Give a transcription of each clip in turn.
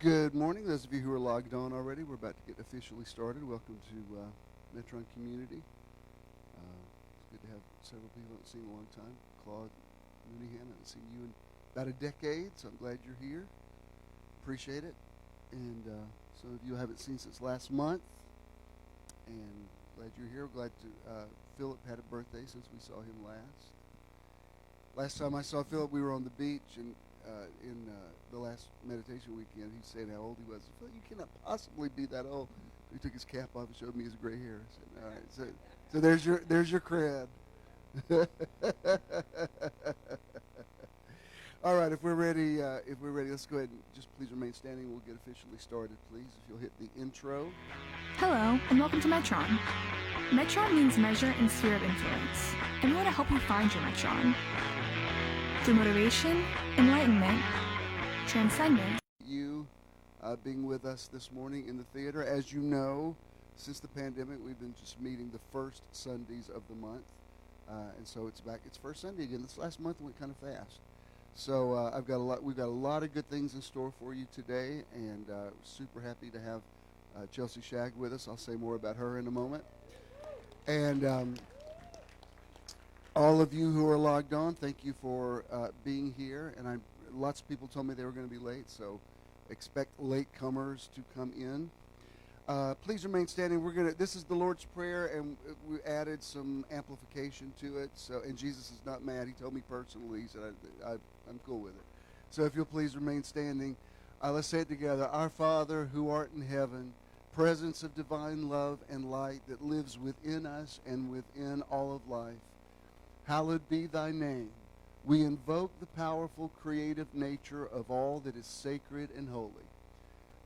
Good morning. Those of you who are logged on already, we're about to get officially started. Welcome to Metron Community. It's good to have several people I haven't seen in a long time. Claude Mooneyhan, I haven't seen you in about a decade, so I'm glad you're here. Appreciate it. And some of you I haven't seen since last month, and glad you're here. Glad to Philip had a birthday since we saw him last. Last time I saw Philip, we were on the beach, and in the last meditation weekend, he said how old he was. I thought, you cannot possibly be that old. He took his cap off and showed me his gray hair. I said, all right, so there's your cred. All right, if we're ready, let's go ahead and just please remain standing. We'll get officially started, please. If you'll hit the intro. Hello, and welcome to Metron. Metron means measure and sphere of influence, and we want to help you find your Metron. Through motivation, enlightenment, transcendence. You being with us this morning in the theater. As you know, since the pandemic, we've been just meeting the first Sundays of the month. And so it's back. It's first Sunday again. This last month went kind of fast. So we've got a lot of good things in store for you today, and super happy to have Chelsea Shagg with us. I'll say more about her in a moment. And all of you who are logged on, thank you for being here. And lots of people told me they were going to be late, so expect latecomers to come in. Please remain standing. This is the Lord's Prayer, and we added some amplification to it. So, and Jesus is not mad. He told me personally. He said, I'm cool with it. So if you'll please remain standing. Let's say it together. Our Father, who art in heaven, presence of divine love and light that lives within us and within all of life. Hallowed be thy name. We invoke the powerful creative nature of all that is sacred and holy.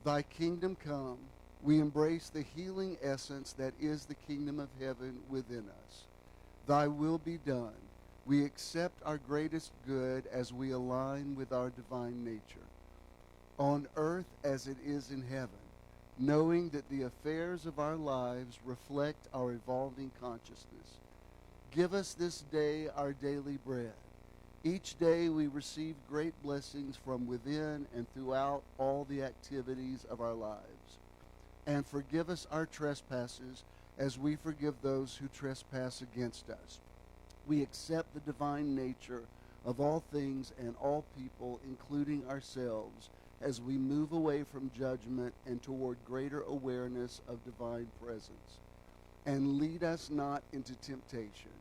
Thy kingdom come. We embrace the healing essence that is the kingdom of heaven within us. Thy will be done. We accept our greatest good as we align with our divine nature. On earth as it is in heaven, knowing that the affairs of our lives reflect our evolving consciousness. Give us this day our daily bread. Each day we receive great blessings from within and throughout all the activities of our lives. And forgive us our trespasses as we forgive those who trespass against us. We accept the divine nature of all things and all people, including ourselves, as we move away from judgment and toward greater awareness of divine presence. And lead us not into temptation.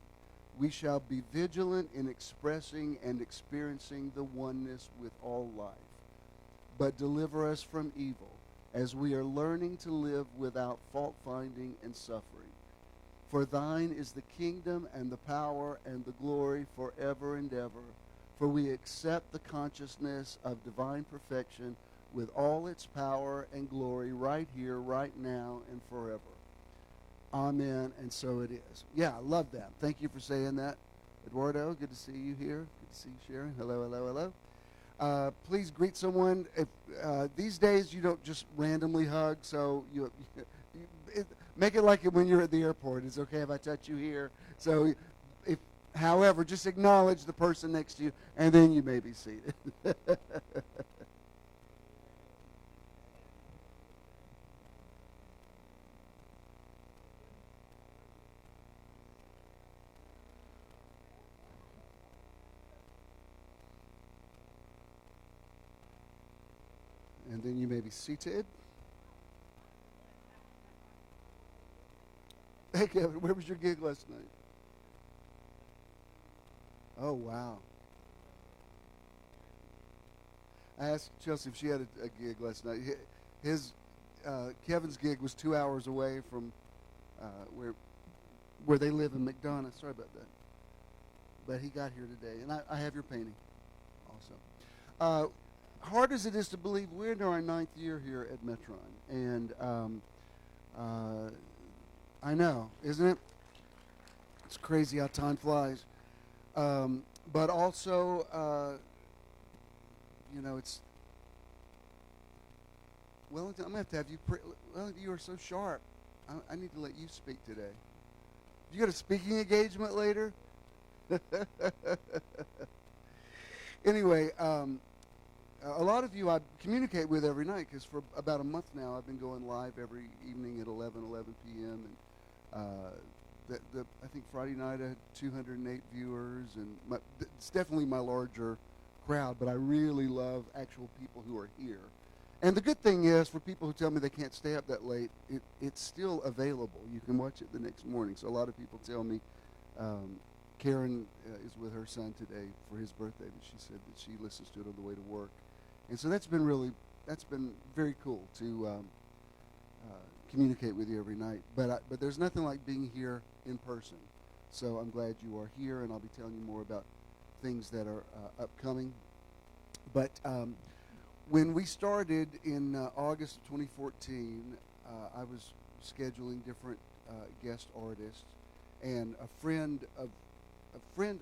We shall be vigilant in expressing and experiencing the oneness with all life. But deliver us from evil, as we are learning to live without fault-finding and suffering. For thine is the kingdom and the power and the glory forever and ever. For we accept the consciousness of divine perfection with all its power and glory right here, right now, and forever. Amen, and so it is. Yeah, I love that. Thank you for saying that. Eduardo, good to see you here. Good to see you, Sharon. Hello, hello, hello. Please greet someone. These days, you don't just randomly hug, so make it like it when you're at the airport. It's okay if I touch you here. So, however, just acknowledge the person next to you, and then you may be seated. And then you may be seated. Hey, Kevin, where was your gig last night? Oh, wow. I asked Chelsea if she had a gig last night. Kevin's gig was 2 hours away from where they live in McDonough. Sorry about that. But he got here today, and I have your painting also. Hard as it is to believe, we're in our 9th year here at Metron, and I know, isn't it? It's crazy how time flies. But also, it's Wellington. I'm gonna have to have you. Wellington, you are so sharp. I need to let you speak today. You got a speaking engagement later? Anyway, a lot of you I communicate with every night because for about a month now I've been going live every evening at 11 p.m. And I think Friday night I had 208 viewers, and it's definitely my larger crowd, but I really love actual people who are here. And the good thing is, for people who tell me they can't stay up that late, it's still available. You can watch it the next morning. So a lot of people tell me, Karen is with her son today for his birthday, but she said that she listens to it on the way to work. And so that's been very cool to communicate with you every night. But there's nothing like being here in person. So I'm glad you are here, and I'll be telling you more about things that are upcoming. But when we started in August of 2014, I was scheduling different guest artists, and a friend of a friend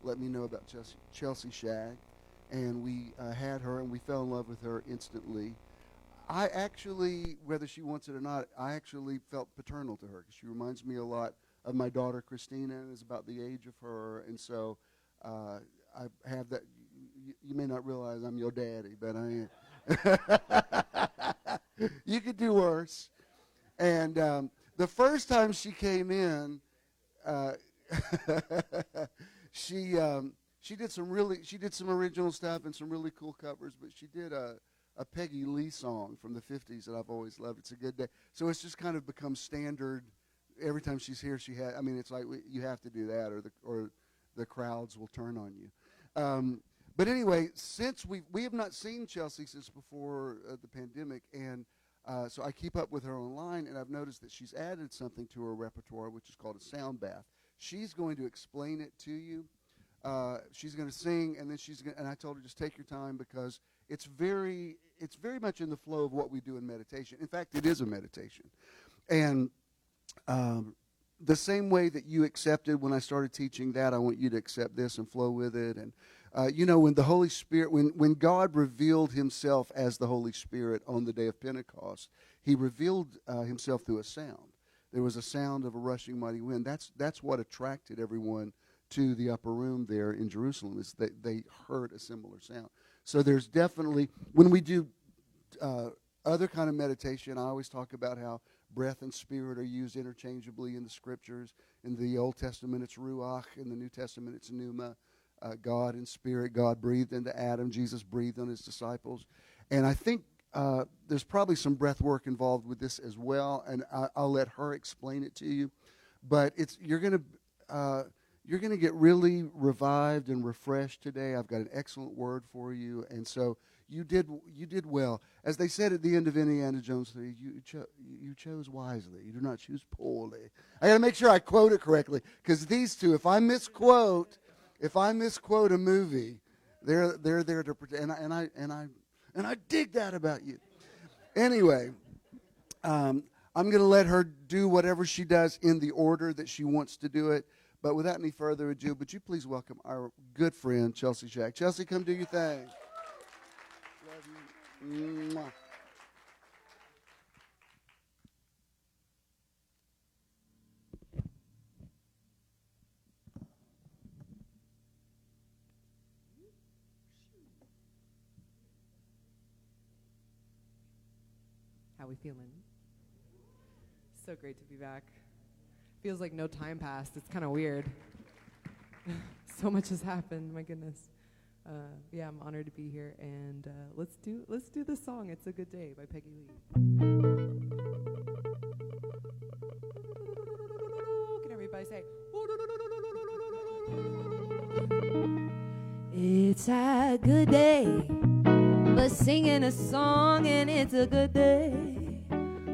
let me know about Chelsea Shag, and we had her, and we fell in love with her instantly. I actually, whether she wants it or not, I actually felt paternal to her because she reminds me a lot of my daughter Christina, and is about the age of her, and so I have that. You may not realize I'm your daddy, but I am. You could do worse. And the first time she came in, she did some original stuff and some really cool covers, but she did a Peggy Lee song from the 50s that I've always loved. It's a Good Day. So it's just kind of become standard. Every time she's here, it's like you have to do that, or the crowds will turn on you. But anyway, since we have not seen Chelsea since before the pandemic, and so I keep up with her online, and I've noticed that she's added something to her repertoire, which is called a sound bath. She's going to explain it to you. She's going to sing, and then and I told her, just take your time, because it's very much in the flow of what we do in meditation. In fact, it is a meditation. And the same way that you accepted when I started teaching that, I want you to accept this and flow with it. And when the Holy Spirit, when God revealed himself as the Holy Spirit on the day of Pentecost, he revealed himself through a sound. There was a sound of a rushing mighty wind. That's what attracted everyone to the upper room there in Jerusalem, is that they heard a similar sound. So there's definitely, when we do other kind of meditation, I always talk about how breath and spirit are used interchangeably in the scriptures. In the Old Testament, it's ruach. In the New Testament, it's pneuma. God and spirit. God breathed into Adam. Jesus breathed on his disciples. And I think there's probably some breath work involved with this as well, and I'll let her explain it to you. But you're going to get really revived and refreshed today. I've got an excellent word for you, and so you did well. As they said at the end of Indiana Jones 3, you chose wisely. You do not choose poorly. I got to make sure I quote it correctly, because these two, if I misquote a movie, they're there to protect. And I dig that about you. Anyway, I'm going to let her do whatever she does in the order that she wants to do it. But without any further ado, would you please welcome our good friend, Chelsea Shag. Chelsea, come do your thing. Love you. Mwah. How we feeling? So great to be back. Feels like no time passed. It's kind of weird. So much has happened. My goodness. Yeah, I'm honored to be here, and let's do this song. It's a Good Day by Peggy Lee. Can everybody say? It's a good day for singing a song, and it's a good day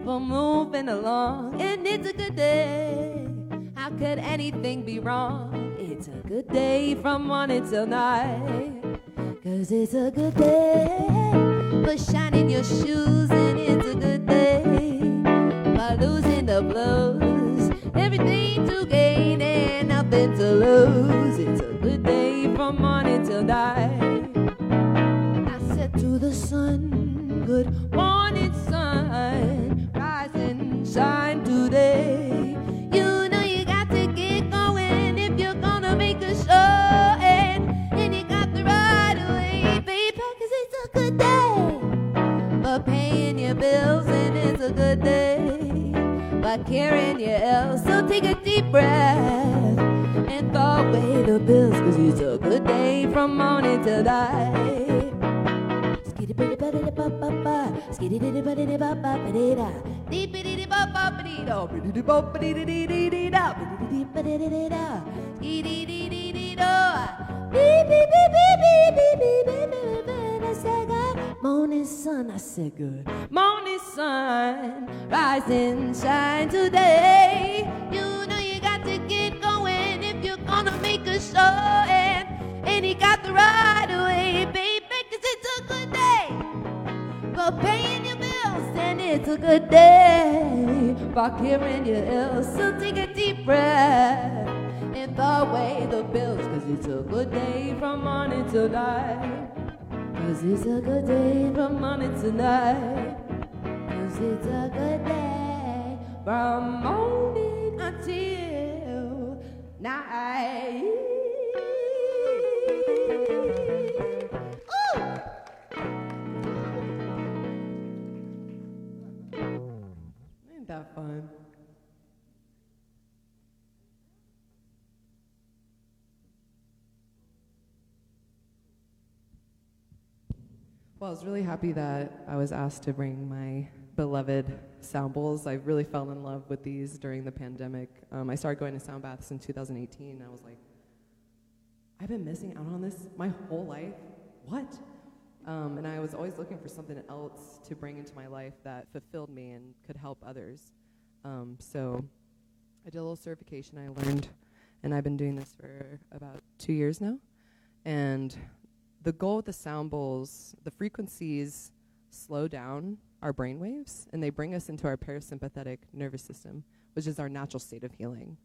for moving along, and it's a good day. How could anything be wrong? It's a good day from morning till night, 'cause it's a good day for shining your shoes, and it's a good day for losing the blues. Everything to gain and nothing to lose. It's a good day from morning till night. I said to the sun, good morning sun, rise and shine today. You know you got to get going if you're gonna make a show, and you got the right away, baby. it's a good day by carrying your L. So take a deep breath and throw away the bills, 'cause it's a good day from morning till night. Morning sun, I said good. Morning sun, rise and shine today. You know you got to get going if you're gonna make a show, and you got the right away, baby, 'cause it's a good day for paying your bills, and it's a good day for carrying your ills. So take a deep breath and throw away the bills, 'cause it's a good day from morning till night. 'Cause it's a good day from morning to night. 'Cause it's a good day from morning until night. Ooh! Ain't that fun? Well, I was really happy that I was asked to bring my beloved sound bowls. I really fell in love with these during the pandemic. I started going to sound baths in 2018, and I was like, I've been missing out on this my whole life. What? And I was always looking for something else to bring into my life that fulfilled me and could help others. So I did a little certification I learned, and I've been doing this for about 2 years now. And the goal with the sound bowls, the frequencies slow down our brain waves, and they bring us into our parasympathetic nervous system, which is our natural state of healing.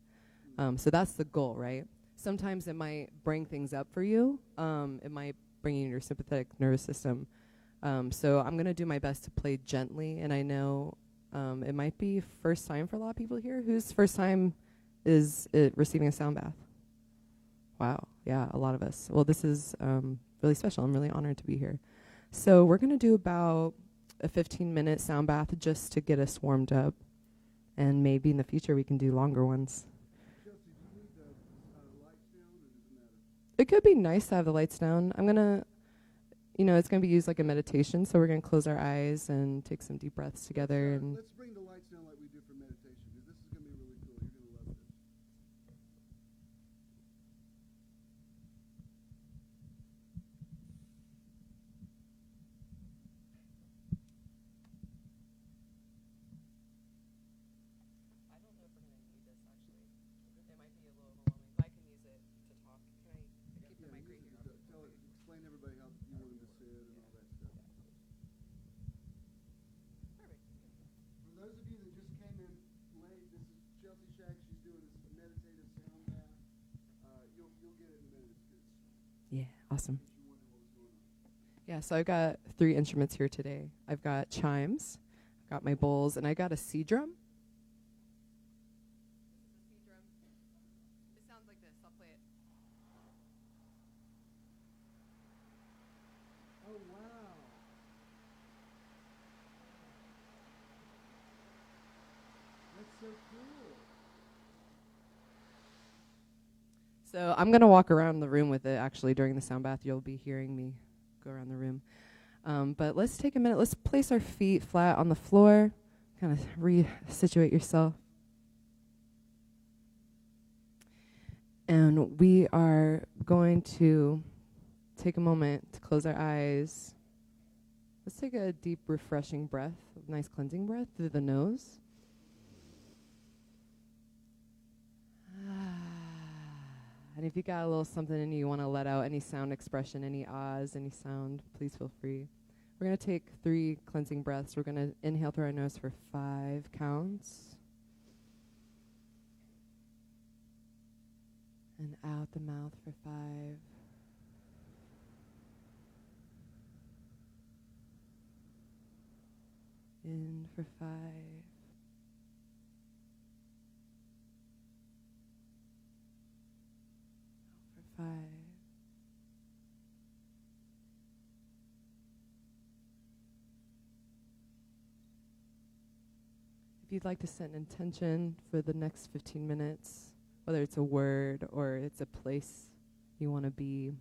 So that's the goal, right? Sometimes it might bring things up for you. It might bring you your sympathetic nervous system. So I'm going to do my best to play gently, and I know it might be first time for a lot of people here. Whose first time is it receiving a sound bath? Wow, yeah, a lot of us. Well, this is really special. I'm really honored to be here. So we're going to do about a 15-minute sound bath just to get us warmed up, and maybe in the future we can do longer ones. Chelsea, do you need the lights down, or does it matter? It could be nice to have the lights down. I'm going to, it's going to be used like a meditation, so we're going to close our eyes and take some deep breaths together. And Let's bring the lights down like we do for meditation, because this is going to be really cool. You're going to love this. I don't know if we're going to need this, actually. It might be a little overwhelming, but I can use it to talk. Can I keep the mic right here? Explain to everybody how you want them to sit and all that stuff. Perfect. For those of you that just came in late, this is Chelsea Shack. She's doing this meditative sound bath. You'll get it in a minute. Yeah, awesome. You wonder what was going on. Yeah, so I've got 3 instruments here today. I've got chimes, I've got my bowls, and I got a C drum. This is a C drum. It sounds like this. I'll play it. Oh, wow. That's so cool. So I'm going to walk around the room with it, actually, during the sound bath. You'll be hearing me go around the room. But let's take a minute. Let's place our feet flat on the floor. Kind of re-situate yourself. And we are going to take a moment to close our eyes. Let's take a deep, refreshing breath, a nice cleansing breath through the nose. And if you got a little something in you want to let out, any sound expression, any ahs, any sound, please feel free. We're going to take 3 cleansing breaths. We're going to inhale through our nose for 5 counts. And out the mouth for 5. In for 5. Out for 5. If you'd like to set an intention for the next 15 minutes, whether it's a word or it's a place you want to be,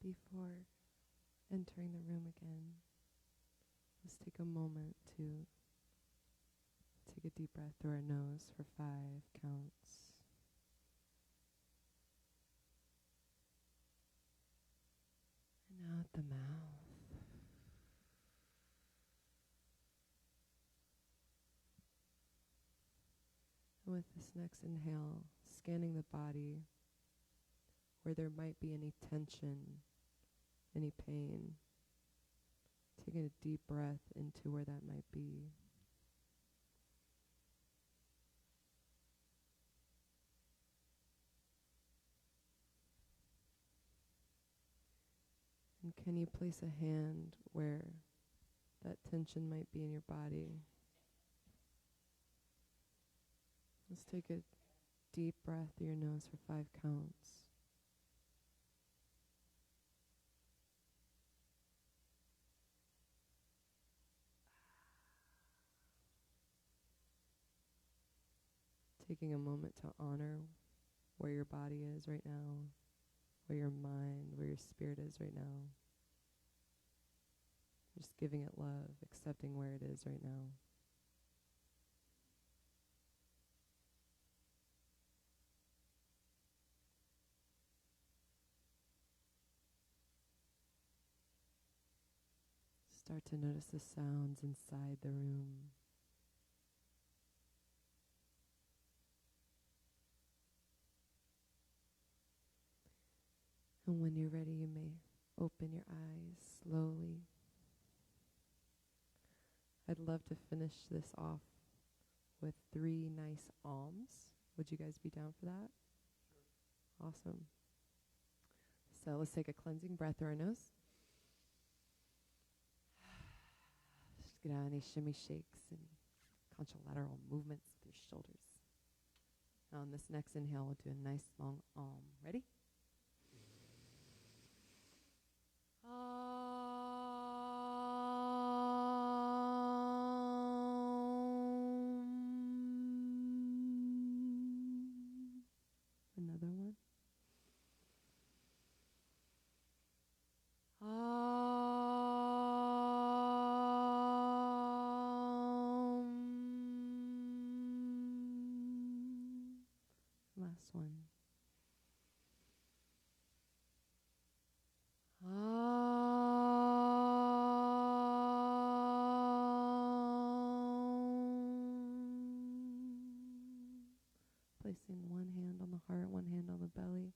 before entering the room again, let's take a moment to take a deep breath through our nose for 5 counts. And out the mouth. And with this next inhale, scanning the body where there might be any tension, any pain. Taking a deep breath into where that might be. And can you place a hand where that tension might be in your body? Let's take a deep breath through your nose for 5 counts. Taking a moment to honor where your body is right now, where your mind, where your spirit is right now. Just giving it love, accepting where it is right now. Start to notice the sounds inside the room. And when you're ready, you may open your eyes slowly. I'd love to finish this off with 3 nice alms. Would you guys be down for that? Sure. Awesome. So let's take a cleansing breath through our nose. Just get out any shimmy shakes and contralateral movements with your shoulders. Now on this next inhale, we'll do a nice long alm. Ready? Another one. Last one. Placing one hand on the heart, one hand on the belly.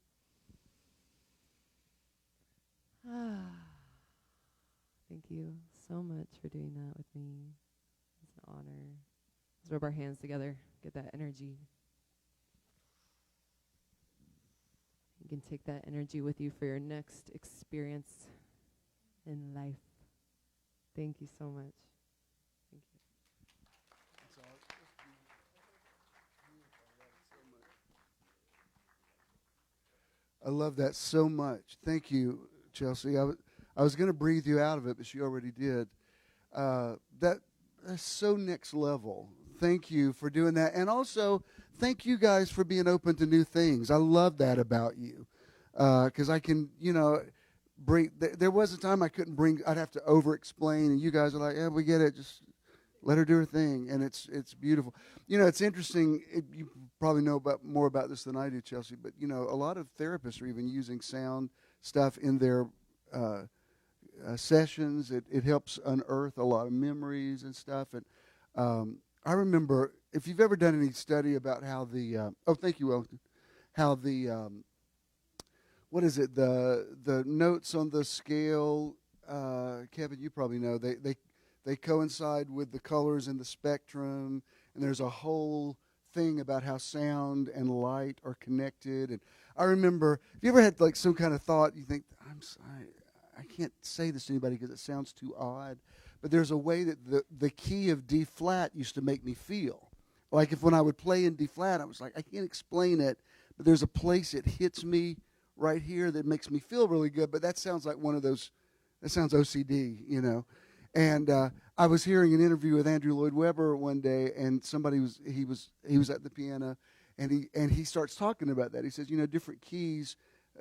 Thank you so much for doing that with me. It's an honor. Let's rub our hands together, get that energy. You can take that energy with you for your next experience in life. Thank you so much. Thank you. I love that so much. Thank you, Chelsea. I was going to breathe you out of it, but she already did. That's so next level. Thank you for doing that. And also, thank you guys for being open to new things. I love that about you. Because I can, bring, there was a time I couldn't bring, I'd have to over-explain, and you guys are like, yeah, we get it, just let her do her thing, and it's beautiful. It's interesting, you probably know more about this than I do, Chelsea, but, a lot of therapists are even using sound stuff in their sessions. It helps unearth a lot of memories and stuff, and I remember, if you've ever done any study about how thank you, Wellington, how what is it, the notes on the scale, Kevin, you probably know, they coincide with the colors in the spectrum, and there's a whole thing about how sound and light are connected. And I remember, have you ever had like some kind of thought, you think, I'm sorry, I can't say this to anybody because it sounds too odd, but there's a way that the key of D flat used to make me feel. Like when I would play in D flat, I was like, I can't explain it, but there's a place it hits me right here that makes me feel really good, but that sounds like one of those, that sounds OCD, And I was hearing an interview with Andrew Lloyd Webber one day, and he was at the piano, and he starts talking about that. He says, different keys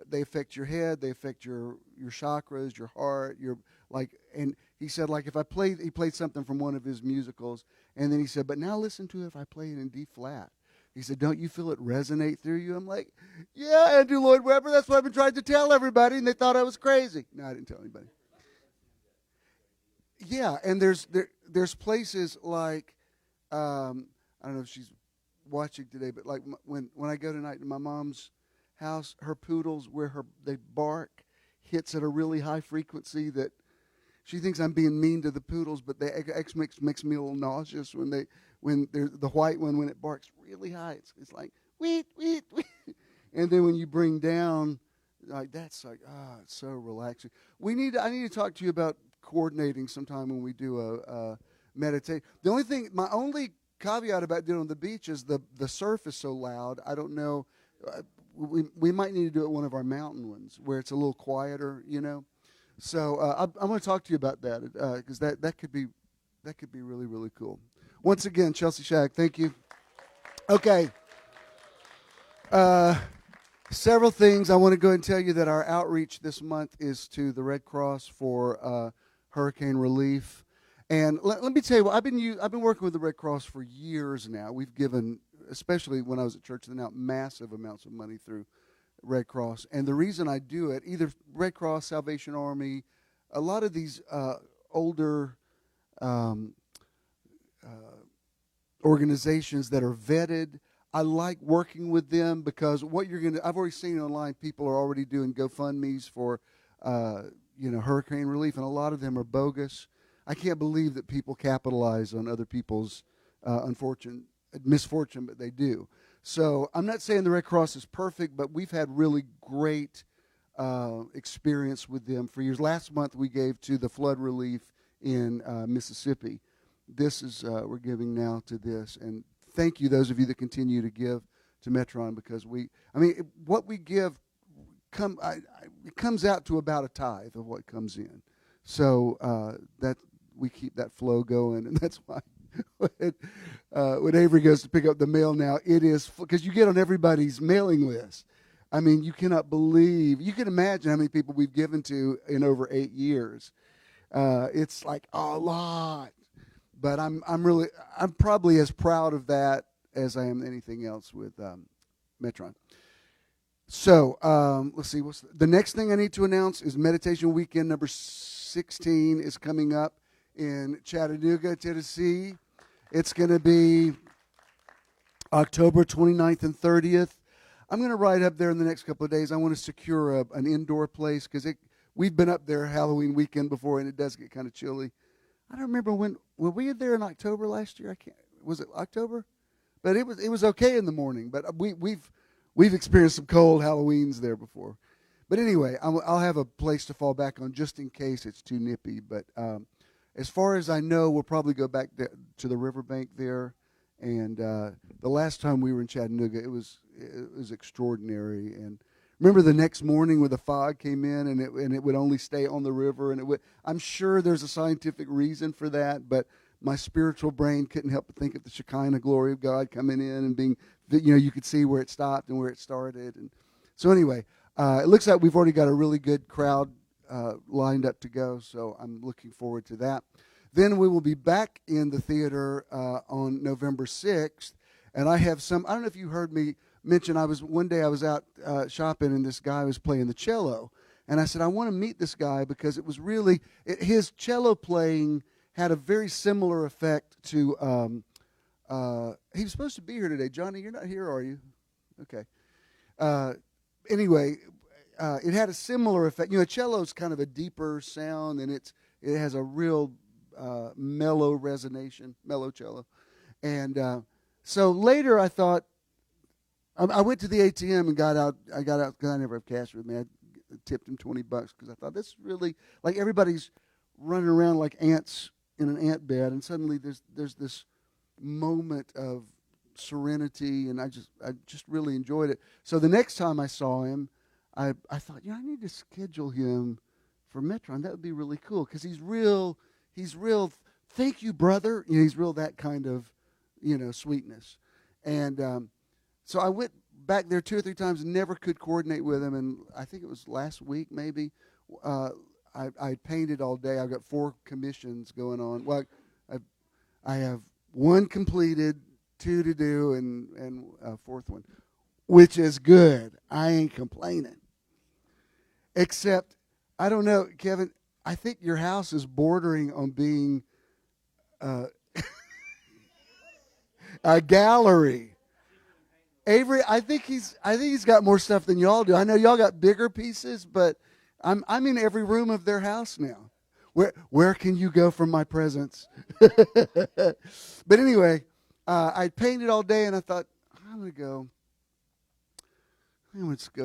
they affect your head, they affect your chakras, your heart, your like. And he said, like, he played something from one of his musicals, and then he said, but now listen to it if I play it in D flat. He said, don't you feel it resonate through you? I'm like, yeah, Andrew Lloyd Webber, that's what I've been trying to tell everybody, and they thought I was crazy. No, I didn't tell anybody. Yeah, and there's places like, I don't know if she's watching today, but like when I go tonight to my mom's house, her poodles, where they bark, hits at a really high frequency that she thinks I'm being mean to the poodles, but they makes me a little nauseous when the white one, when it barks really high, it's like weet weet weet, and then when you bring down, like, that's like, it's so relaxing. I need to talk to you about coordinating sometime when we do a meditate. My only caveat about doing it on the beach is the surf is so loud. I don't know. We might need to do it one of our mountain ones where it's a little quieter, So I'm going to talk to you about that because that could be really, really cool. Once again, Chelsea Shag, thank you. Okay. Several things. I want to go ahead and tell you that our outreach this month is to the Red Cross for hurricane relief. And let me tell you, I've been working with the Red Cross for years now. We've given, especially when I was at church, out massive amounts of money through Red Cross. And the reason I do it, either Red Cross, Salvation Army, a lot of these older organizations that are vetted, I like working with them because I've already seen online, people are already doing GoFundMes for, hurricane relief, and a lot of them are bogus. I can't believe that people capitalize on other people's misfortune, but they do. So I'm not saying the Red Cross is perfect, but we've had really great experience with them for years. Last month we gave to the flood relief in Mississippi. This is we're giving now to this, and thank you those of you that continue to give to Metron, because what we give it comes out to about a tithe of what comes in. So that we keep that flow going, and that's why when Avery goes to pick up the mail now, it is because you get on everybody's mailing list. I mean, you can imagine how many people we've given to in over 8 years. It's like a lot, but I'm probably as proud of that as I am anything else with Metron. So let's see. The next thing I need to announce is Meditation Weekend number 16 is coming up in Chattanooga, Tennessee. It's going to be October 29th and 30th. I'm going to ride up there in the next couple of days. I want to secure an indoor place because we've been up there Halloween weekend before, and it does get kind of chilly. I don't remember were we there in October last year? Was it October? But it was okay in the morning. But we've experienced some cold Halloweens there before. But anyway, I'll have a place to fall back on just in case it's too nippy. But as far as I know, we'll probably go back to the riverbank there. And the last time we were in Chattanooga, it was extraordinary. And remember the next morning where the fog came in and it would only stay on the river, and I'm sure there's a scientific reason for that, but my spiritual brain couldn't help but think of the Shekinah glory of God coming in and being, you could see where it stopped and where it started. And so anyway, it looks like we've already got a really good crowd lined up to go, so I'm looking forward to that. Then we will be back in the theater on November 6th, and I don't know if you heard me mention, one day I was out shopping, and this guy was playing the cello, and I said, I want to meet this guy because it was really, his cello playing had a very similar effect to, he was supposed to be here today. Johnny, you're not here, are you? Okay. Anyway, it had a similar effect. Cello's kind of a deeper sound, and it has a real mellow resonation, mellow cello. And so later I thought, I went to the ATM and got out because I never have cash with me. I tipped him $20 because I thought this is really, like, everybody's running around like ants in an ant bed, and suddenly there's this moment of serenity, and I just really enjoyed it. So the next time I saw him, I thought, I need to schedule him for Metron. That would be really cool because he's real. Thank you, brother. He's real that kind of, sweetness. And so I went back there 2 or 3 times, never could coordinate with him. And I think it was last week maybe. I painted all day. I've got 4 commissions going on. Well, I have 1 completed, 2 to do, and a 4th one, which is good. I ain't complaining. Except, I don't know, Kevin, I think your house is bordering on being a gallery. Avery, I think he's got more stuff than y'all do. I know y'all got bigger pieces, but I'm in every room of their house now. Where can you go from my presence? But anyway, I painted all day, and I thought I'm gonna go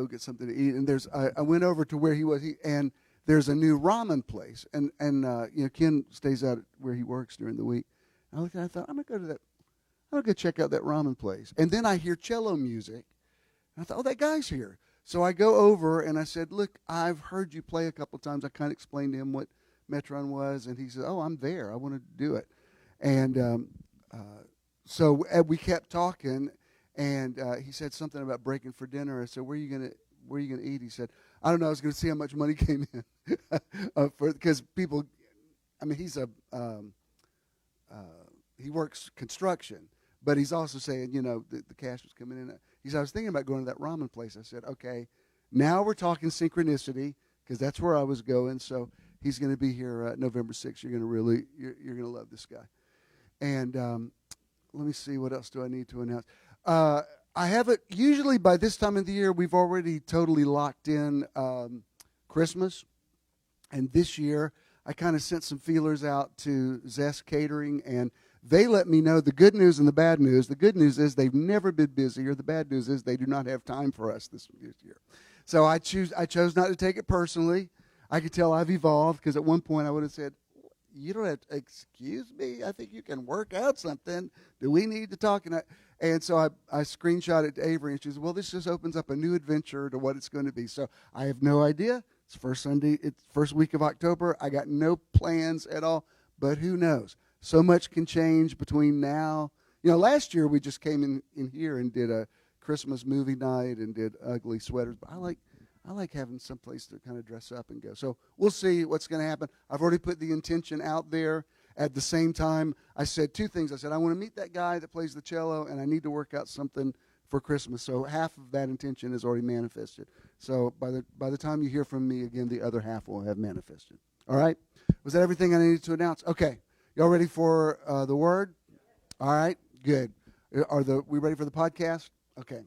get something to eat. And I went over to where he was, and there's a new ramen place, and Ken stays out where he works during the week. And I looked at it, I thought I'm gonna go check out that ramen place. And then I hear cello music, and I thought, oh, that guy's here. So I go over and I said, look, I've heard you play a couple of times. I kind of explained to him what Metron was, and he said, oh, I'm there. I want to do it. And so we kept talking, and he said something about breaking for dinner. I said, where are you gonna eat? He said, I don't know. I was going to see how much money came in because people. I mean, he works construction, but he's also saying, the cash was coming in. He said, I was thinking about going to that ramen place. I said, okay, now we're talking synchronicity, because that's where I was going. So he's going to be here November 6th. You're going to love this guy. And let me see, what else do I need to announce? I have it, usually by this time of the year, we've already totally locked in Christmas. And this year, I kind of sent some feelers out to Zest Catering, and they let me know the good news and the bad news. The good news is they've never been busier. The bad news is they do not have time for us this year. So I chose not to take it personally. I could tell I've evolved, because at one point I would have said, you don't have to excuse me. I think you can work out something. Do we need to talk? And so I screenshot it to Avery, and she said, well, this just opens up a new adventure to what it's going to be. So I have no idea. It's first Sunday. It's first week of October. I got no plans at all, but who knows? So much can change between now. Last year we just came in here and did a Christmas movie night and did ugly sweaters. But I like having some place to kind of dress up and go. So we'll see what's going to happen. I've already put the intention out there. At the same time, I said 2 things. I said, I want to meet that guy that plays the cello, and I need to work out something for Christmas. So half of that intention is already manifested. So by the time you hear from me again, the other half will have manifested. All right? Was that everything I needed to announce? Okay. Y'all ready for the word? All right. Good. We ready for the podcast? Okay.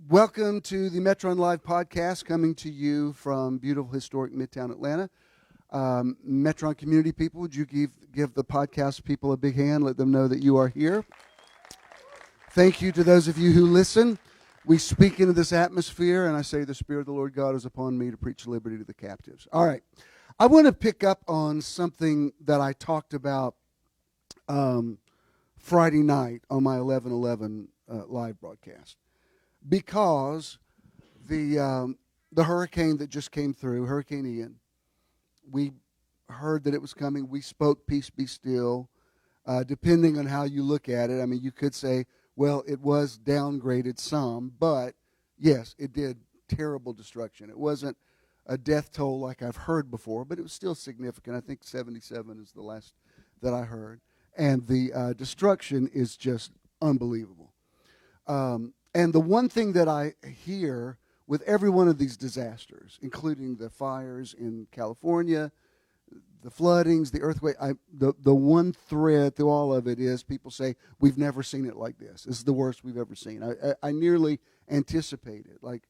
Welcome to the Metron Live podcast, coming to you from beautiful, historic Midtown Atlanta. Metron community people, would you give the podcast people a big hand? Let them know that you are here. Thank you to those of you who listen. We speak into this atmosphere, and I say the Spirit of the Lord God is upon me to preach liberty to the captives. All right. I want to pick up on something that I talked about Friday night on my 11:11 live broadcast, because the hurricane that just came through, Hurricane Ian, we heard that it was coming. We spoke, peace be still. Depending on how you look at it, I mean, you could say, well, it was downgraded some, but yes, it did terrible destruction. It wasn't a death toll like I've heard before, but it was still significant. I think 77 is the last that I heard. And the destruction is just unbelievable. And the one thing that I hear with every one of these disasters, including the fires in California, the floodings, the earthquake, the one thread through all of it is people say, we've never seen it like this. This is the worst we've ever seen. I nearly anticipated, like,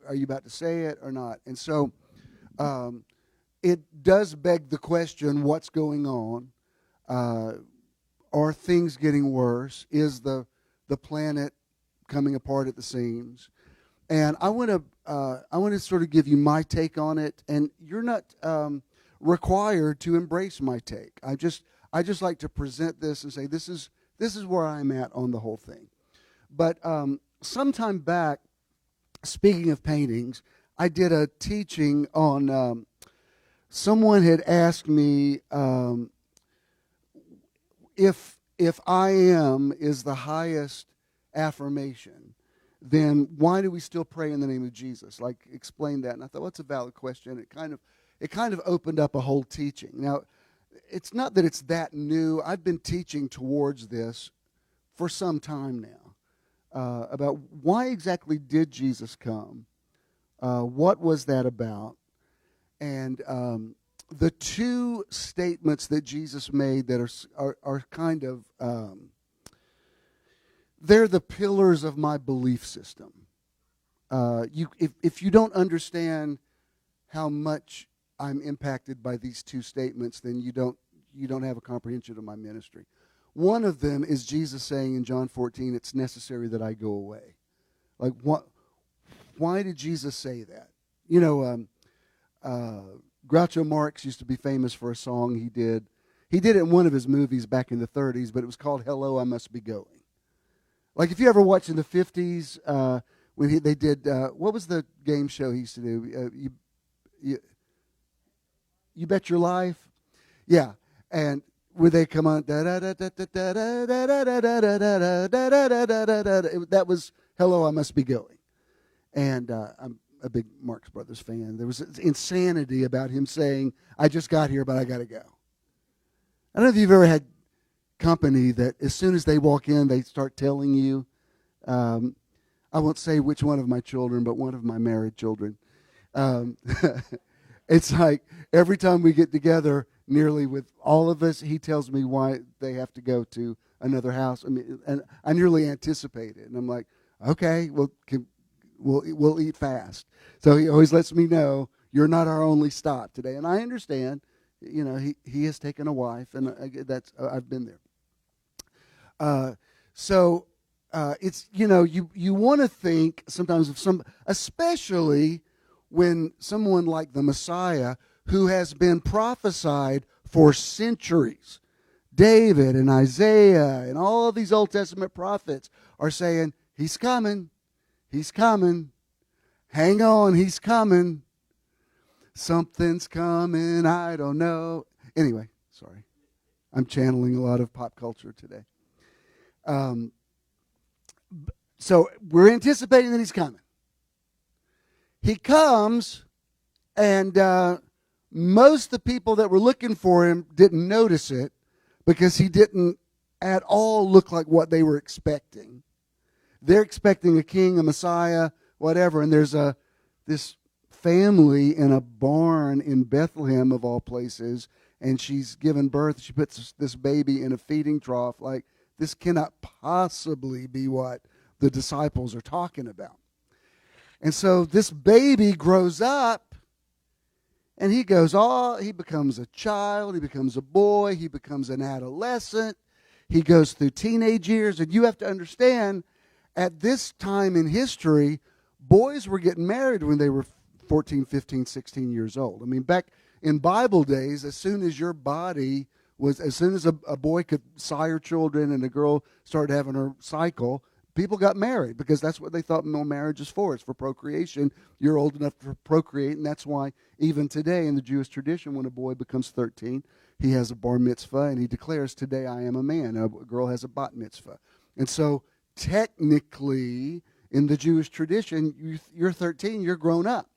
are you about to say it or not? And so it does beg the question, what's going on? Are things getting worse? Is the planet coming apart at the seams? And I want to sort of give you my take on it, and you're not required to embrace my take. I just like to present this and say this is where I'm at on the whole thing. But sometime back, speaking of paintings, I did a teaching on. Someone had asked me if if I am is the highest affirmation, then why do we still pray in the name of Jesus? Like, explain that. And I thought, well, that's a valid question. It kind of opened up a whole teaching. Now, it's not that it's that new. I've been teaching towards this for some time now, about why exactly did Jesus come? What was that about? And the two statements that Jesus made that are kind of, they're the pillars of my belief system. If you don't understand how much I'm impacted by these two statements, then you don't have a comprehension of my ministry. One of them is Jesus saying in John 14, it's necessary that I go away. Like, why did Jesus say that? You know, Groucho Marx used to be famous for a song he did. He did it in one of his movies back in the 30s, but it was called Hello, I Must Be Going. Like, if you ever watched in the 50s, when they did, what was the game show he used to do? You Bet Your Life? Yeah. And where they come on, that was Hello, I Must Be Going. And I'm a big Marx Brothers fan. There was insanity about him saying, I just got here, but I got to go. I don't know if you've ever had company that as soon as they walk in, they start telling you, I won't say which one of my children, but one of my married children. It's like every time we get together, nearly with all of us, he tells me why they have to go to another house. I mean, and I nearly anticipate it. And I'm like, okay, we'll eat fast. So he always lets me know, you're not our only stop today. And I understand, you know, he has taken a wife, and I've been there. It's, you know, you want to think sometimes of especially when someone like the Messiah, who has been prophesied for centuries, David and Isaiah and all of these Old Testament prophets are saying, he's coming, hang on, he's coming, something's coming, I don't know. Anyway, sorry. I'm channeling a lot of pop culture today. So we're anticipating that he's coming. He comes, and most of the people that were looking for him didn't notice it because he didn't at all look like what they were expecting. They're expecting a king, a Messiah, whatever, and there's this family in a barn in Bethlehem, of all places, and she's given birth. She puts this baby in a feeding trough. Like, this cannot possibly be what the disciples are talking about. And so this baby grows up, and he becomes a child, he becomes a boy, he becomes an adolescent, he goes through teenage years, and you have to understand, at this time in history, boys were getting married when they were 14, 15, 16 years old. I mean, back in Bible days, as soon as a boy could sire children and a girl started having her cycle, people got married because that's what they thought marriage is for. It's for procreation. You're old enough to procreate, and that's why even today in the Jewish tradition, when a boy becomes 13, he has a bar mitzvah, and he declares, today I am a man. A girl has a bat mitzvah. And so technically, in the Jewish tradition, you're 13, you're grown up.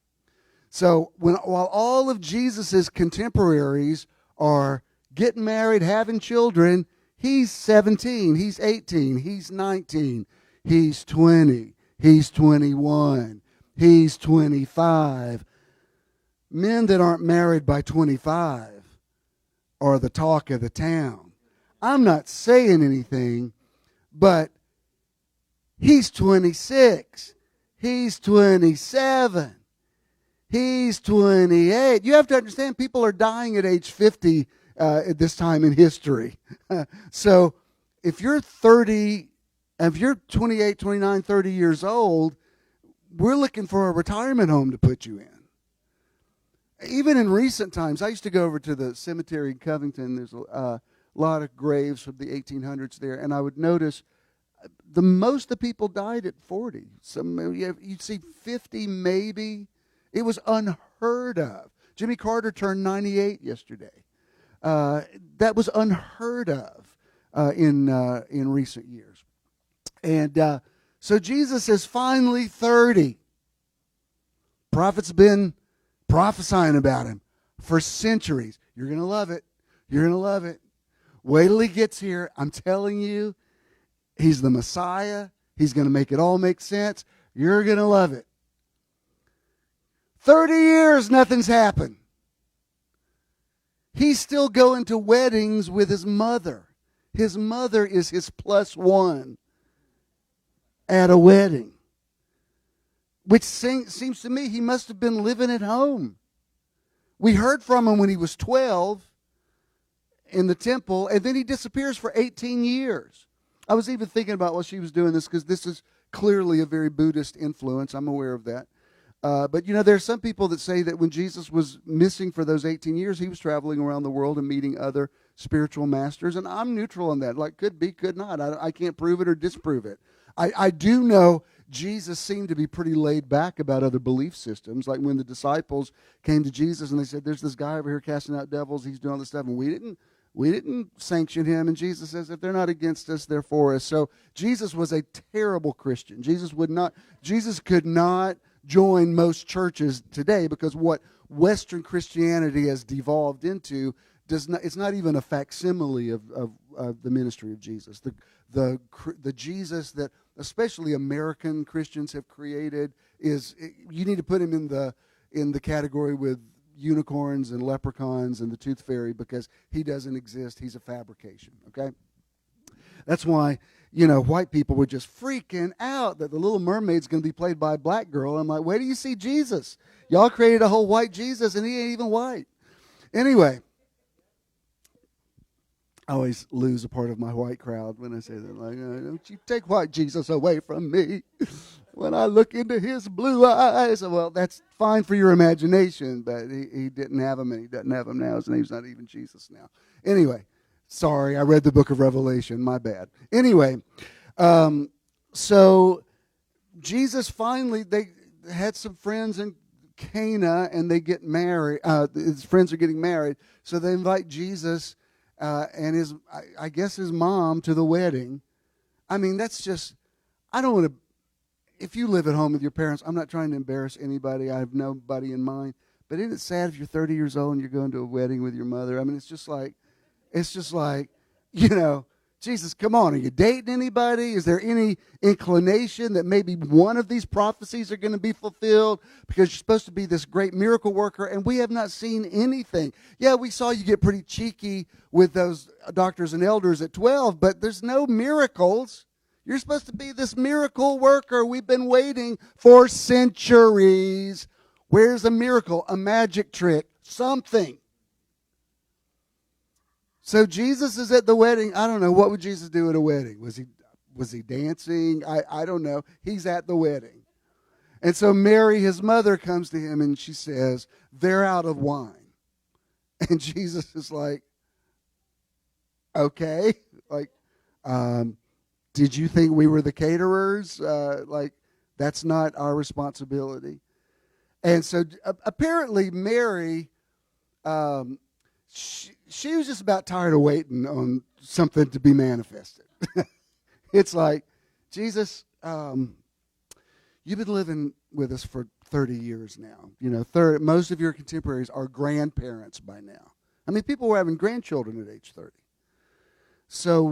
So while all of Jesus' contemporaries are getting married, having children, he's 17, he's 18, he's 19, he's 20, he's 21, he's 25. Men that aren't married by 25 are the talk of the town. I'm not saying anything, but he's 26, he's 27, he's 28. You have to understand, people are dying at age 50 at this time in history. So if you're 30, if you're 28, 29, 30 years old, we're looking for a retirement home to put you in. Even in recent times, I used to go over to the cemetery in Covington. There's a lot of graves from the 1800s there, and I would notice most of the people died at 40. You'd see 50 maybe. It was unheard of. Jimmy Carter turned 98 yesterday. That was unheard of. in recent years. And so Jesus is finally 30. Prophets been prophesying about him for centuries. You're going to love it. You're going to love it. Wait till he gets here. I'm telling you, he's the Messiah. He's going to make it all make sense. You're going to love it. 30 years, nothing's happened. He's still going to weddings with his mother. His mother is his +1 at a wedding. Which seems to me he must have been living at home. We heard from him when he was 12 in the temple, and then he disappears for 18 years. I was even thinking about while she was doing this, because this is clearly a very Buddhist influence. I'm aware of that. But, there are some people that say that when Jesus was missing for those 18 years, he was traveling around the world and meeting other spiritual masters. And I'm neutral on that. Like, could be, could not. I can't prove it or disprove it. I do know Jesus seemed to be pretty laid back about other belief systems. Like when the disciples came to Jesus and they said, there's this guy over here casting out devils. He's doing all this stuff. And we didn't sanction him. And Jesus says, if they're not against us, they're for us. So Jesus was a terrible Christian. Jesus could not join most churches today, because what Western Christianity has devolved into it's not even a facsimile of the ministry of Jesus. The Jesus that especially American Christians have created you need to put him in the category with unicorns and leprechauns and the tooth fairy, because he doesn't exist. He's a fabrication. Okay, that's why white people were just freaking out that the Little Mermaid's going to be played by a black girl. I'm like, where do you see Jesus? Y'all created a whole white Jesus, and he ain't even white. Anyway, I always lose a part of my white crowd when I say that. Like, don't you take white Jesus away from me. When I look into his blue eyes. Well, that's fine for your imagination, but he didn't have him, and he doesn't have him now. His name's not even Jesus now. Anyway, sorry, I read the book of Revelation. My bad. Anyway, so Jesus finally, they had some friends in Cana, and they get married. His friends are getting married, so they invite Jesus and I guess his mom to the wedding. I mean, that's just, I don't want to, if you live at home with your parents, I'm not trying to embarrass anybody. I have nobody in mind. But isn't it sad if you're 30 years old and you're going to a wedding with your mother? I mean, it's just like, Jesus, come on. Are you dating anybody? Is there any inclination that maybe one of these prophecies are going to be fulfilled? Because you're supposed to be this great miracle worker, and we have not seen anything. Yeah, we saw you get pretty cheeky with those doctors and elders at 12, but there's no miracles. You're supposed to be this miracle worker. We've been waiting for centuries. Where's a miracle, a magic trick, something? So Jesus is at the wedding. I don't know. What would Jesus do at a wedding? Was he dancing? I don't know. He's at the wedding. And so Mary, his mother, comes to him and she says, they're out of wine. And Jesus is like, okay. Like, did you think we were the caterers? That's not our responsibility. And so apparently Mary, she was just about tired of waiting on something to be manifested. It's like, Jesus, you've been living with us for 30 years now. Most of your contemporaries are grandparents by now. I mean, people were having grandchildren at age 30. So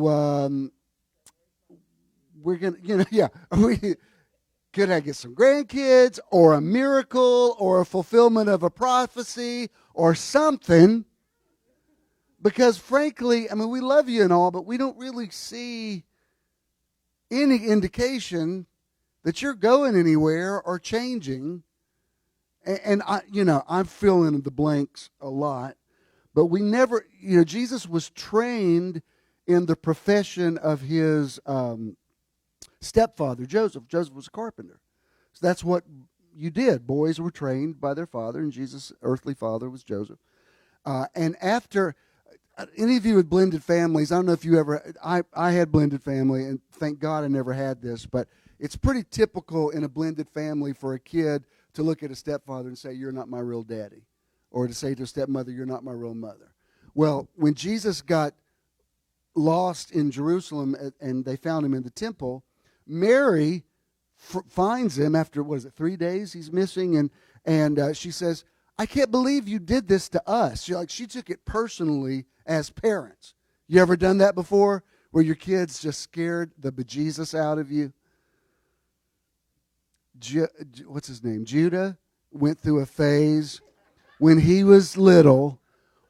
we're going to, could I get some grandkids or a miracle or a fulfillment of a prophecy or something? Because frankly, I mean, we love you and all, but we don't really see any indication that you're going anywhere or changing. And I'm filling in the blanks a lot, but we never, Jesus was trained in the profession of his stepfather, Joseph. Joseph was a carpenter. So that's what you did. Boys were trained by their father, and Jesus' earthly father was Joseph. And after, any of you with blended families, I don't know if you ever, I had blended family, and thank God I never had this, but it's pretty typical in a blended family for a kid to look at a stepfather and say, you're not my real daddy, or to say to a stepmother, you're not my real mother. Well, when Jesus got lost in Jerusalem, and they found him in the temple, Mary finds him after, 3 days he's missing, and she says, I can't believe you did this to us. She took it personally as parents. You ever done that before, where your kids just scared the bejesus out of you? What's his name? Judah went through a phase when he was little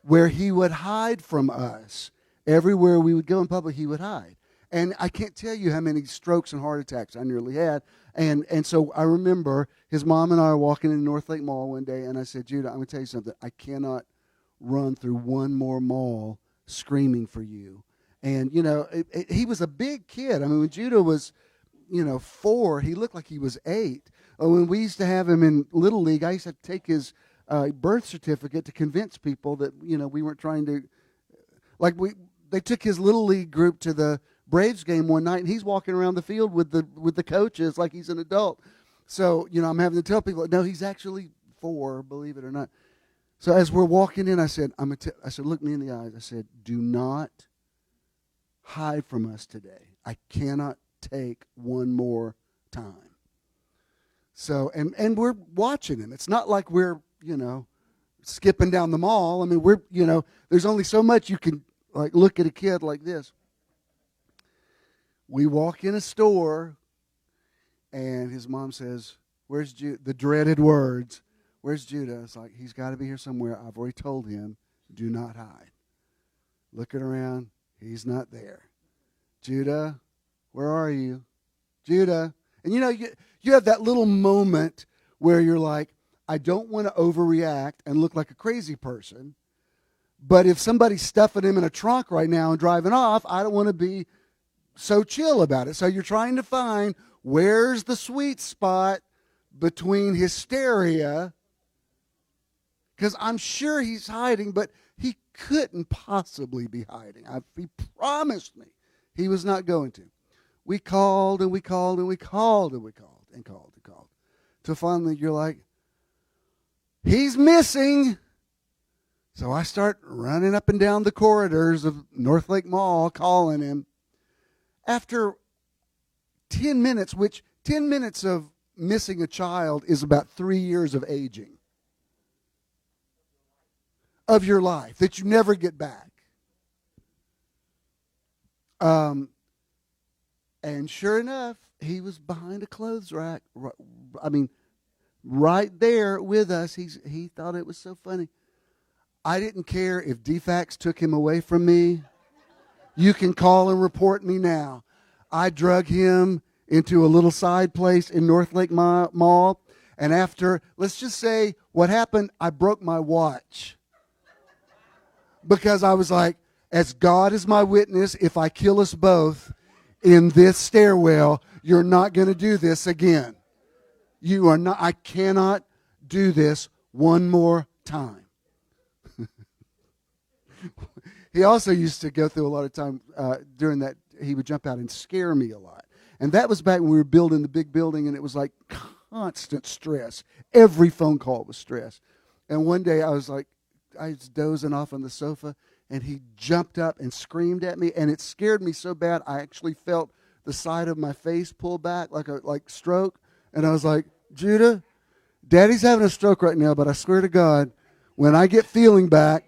where he would hide from us. Everywhere we would go in public, he would hide. And I can't tell you how many strokes and heart attacks I nearly had. And so I remember his mom and I were walking in North Lake Mall one day, and I said, Judah, I'm going to tell you something. I cannot run through one more mall screaming for you. And, he was a big kid. I mean, when Judah was, 4, he looked like he was 8. When we used to have him in Little League, I used to take his birth certificate to convince people that, we weren't trying to, they took his Little League group to the Braves game one night, and he's walking around the field with the coaches like he's an adult. So, I'm having to tell people, no, he's actually 4, believe it or not. So as we're walking in, I said, look me in the eyes. I said, do not hide from us today. I cannot take one more time. So, and we're watching him. It's not like we're, skipping down the mall. I mean, we're, there's only so much you can, look at a kid like this. We walk in a store, and his mom says, where's Judah? The dreaded words, where's Judah? It's like, he's got to be here somewhere. I've already told him, do not hide. Looking around, he's not there. Judah, where are you? Judah. And you have that little moment where you're like, I don't want to overreact and look like a crazy person, but if somebody's stuffing him in a trunk right now and driving off, I don't want to be so chill about it. So you're trying to find where's the sweet spot between hysteria, because I'm sure he's hiding, but he couldn't possibly be hiding. He promised me he was not going to. We called and we called and we called and we called and called and called. Till finally you're like, he's missing. So I start running up and down the corridors of North Lake Mall calling him. After 10 minutes, which 10 minutes of missing a child is about 3 years of aging of your life that you never get back. And sure enough, he was behind a clothes rack. Right there with us. He thought it was so funny. I didn't care if DFAX took him away from me. You can call and report me now. I drug him into a little side place in North Lake Mall. And after, let's just say what happened, I broke my watch. Because I was like, as God is my witness, if I kill us both in this stairwell, you're not going to do this again. You are not. I cannot do this one more time. He also used to go through a lot of time during that. He would jump out and scare me a lot. And that was back when we were building the big building, and it was like constant stress. Every phone call was stress. And one day I was dozing off on the sofa, and he jumped up and screamed at me, and it scared me so bad I actually felt the side of my face pull back like stroke. And I was like, Judah, Daddy's having a stroke right now, but I swear to God, when I get feeling back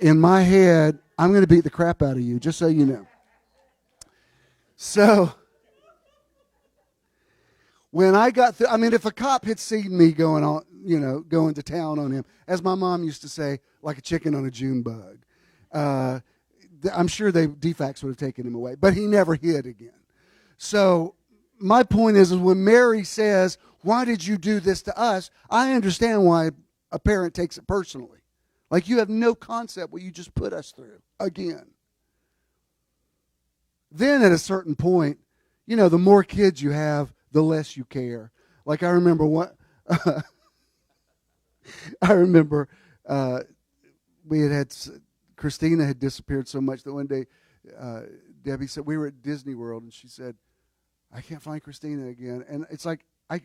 in my head, I'm going to beat the crap out of you, just so you know. So when I got through, if a cop had seen me going to town on him, as my mom used to say, like a chicken on a June bug, I'm sure DFAX would have taken him away, but he never hid again. So my point is when Mary says, why did you do this to us? I understand why a parent takes it personally. Like, you have no concept what you just put us through again. Then at a certain point, the more kids you have, the less you care. Like, I remember Christina had disappeared so much that one day Debbie said, we were at Disney World, and she said, I can't find Christina again. And it's like, I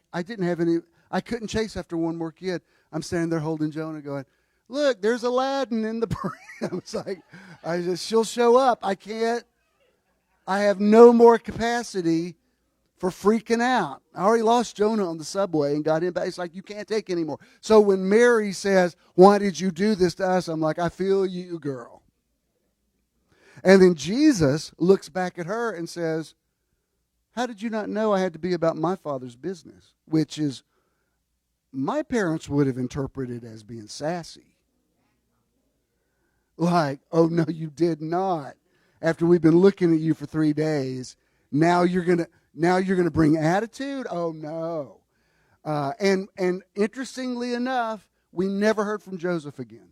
couldn't chase after one more kid. I'm standing there holding Jonah going, look, there's Aladdin in the parade. I was like, she'll show up. I have no more capacity for freaking out. I already lost Jonah on the subway and got him back. It's like, you can't take anymore. So when Mary says, why did you do this to us? I'm like, I feel you, girl. And then Jesus looks back at her and says, how did you not know I had to be about my Father's business? Which is, my parents would have interpreted as being sassy. Like, oh, no, you did not. After we've been looking at you for 3 days, now you're gonna bring attitude? Oh, no. And interestingly enough, we never heard from Joseph again.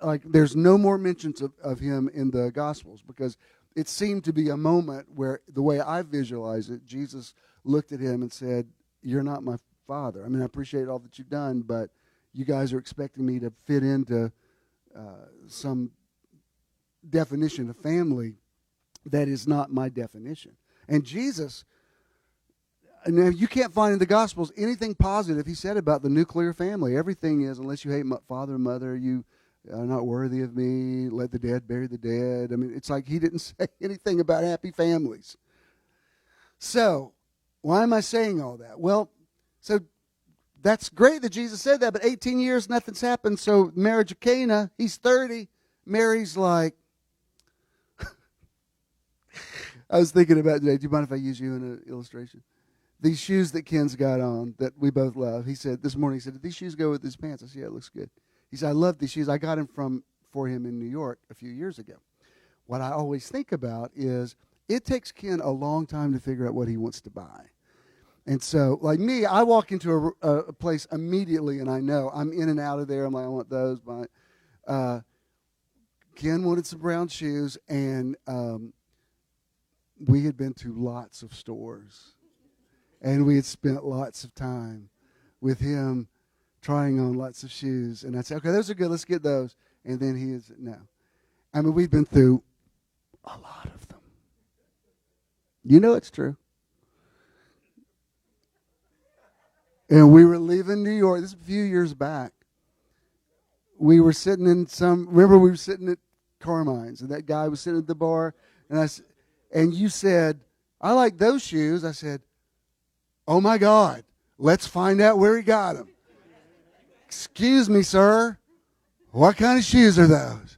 Like, there's no more mentions of him in the Gospels, because it seemed to be a moment where, the way I visualize it, Jesus looked at him and said, you're not my father. I mean, I appreciate all that you've done, but you guys are expecting me to fit into some definition of family that is not my definition. And Jesus, now you can't find in the Gospels anything positive he said about the nuclear family. Everything is, unless you hate father and mother, you are not worthy of me, let the dead bury the dead. I mean, it's like he didn't say anything about happy families. So, why am I saying all that? Well, so that's great that Jesus said that, but 18 years, nothing's happened. So, marriage of Cana, he's 30. Mary's like, I was thinking about today, do you mind if I use you in an illustration? These shoes that Ken's got on that we both love. He said, this morning, he said, did these shoes go with his pants? I said, yeah, it looks good. He said, I love these shoes. I got them for him in New York a few years ago. What I always think about is it takes Ken a long time to figure out what he wants to buy. And so, like me, I walk into a place immediately, and I know. I'm in and out of there. I'm like, I want those. Ken wanted some brown shoes, and we had been to lots of stores. And we had spent lots of time with him trying on lots of shoes. And I'd say, okay, those are good. Let's get those. And then he is, no. I mean, we've been through a lot of them. You know it's true. And we were leaving New York. This is a few years back. We were sitting remember we were sitting at Carmine's, and that guy was sitting at the bar, and you said, I like those shoes. I said, oh my God, let's find out where he got them. Excuse me, sir. What kind of shoes are those?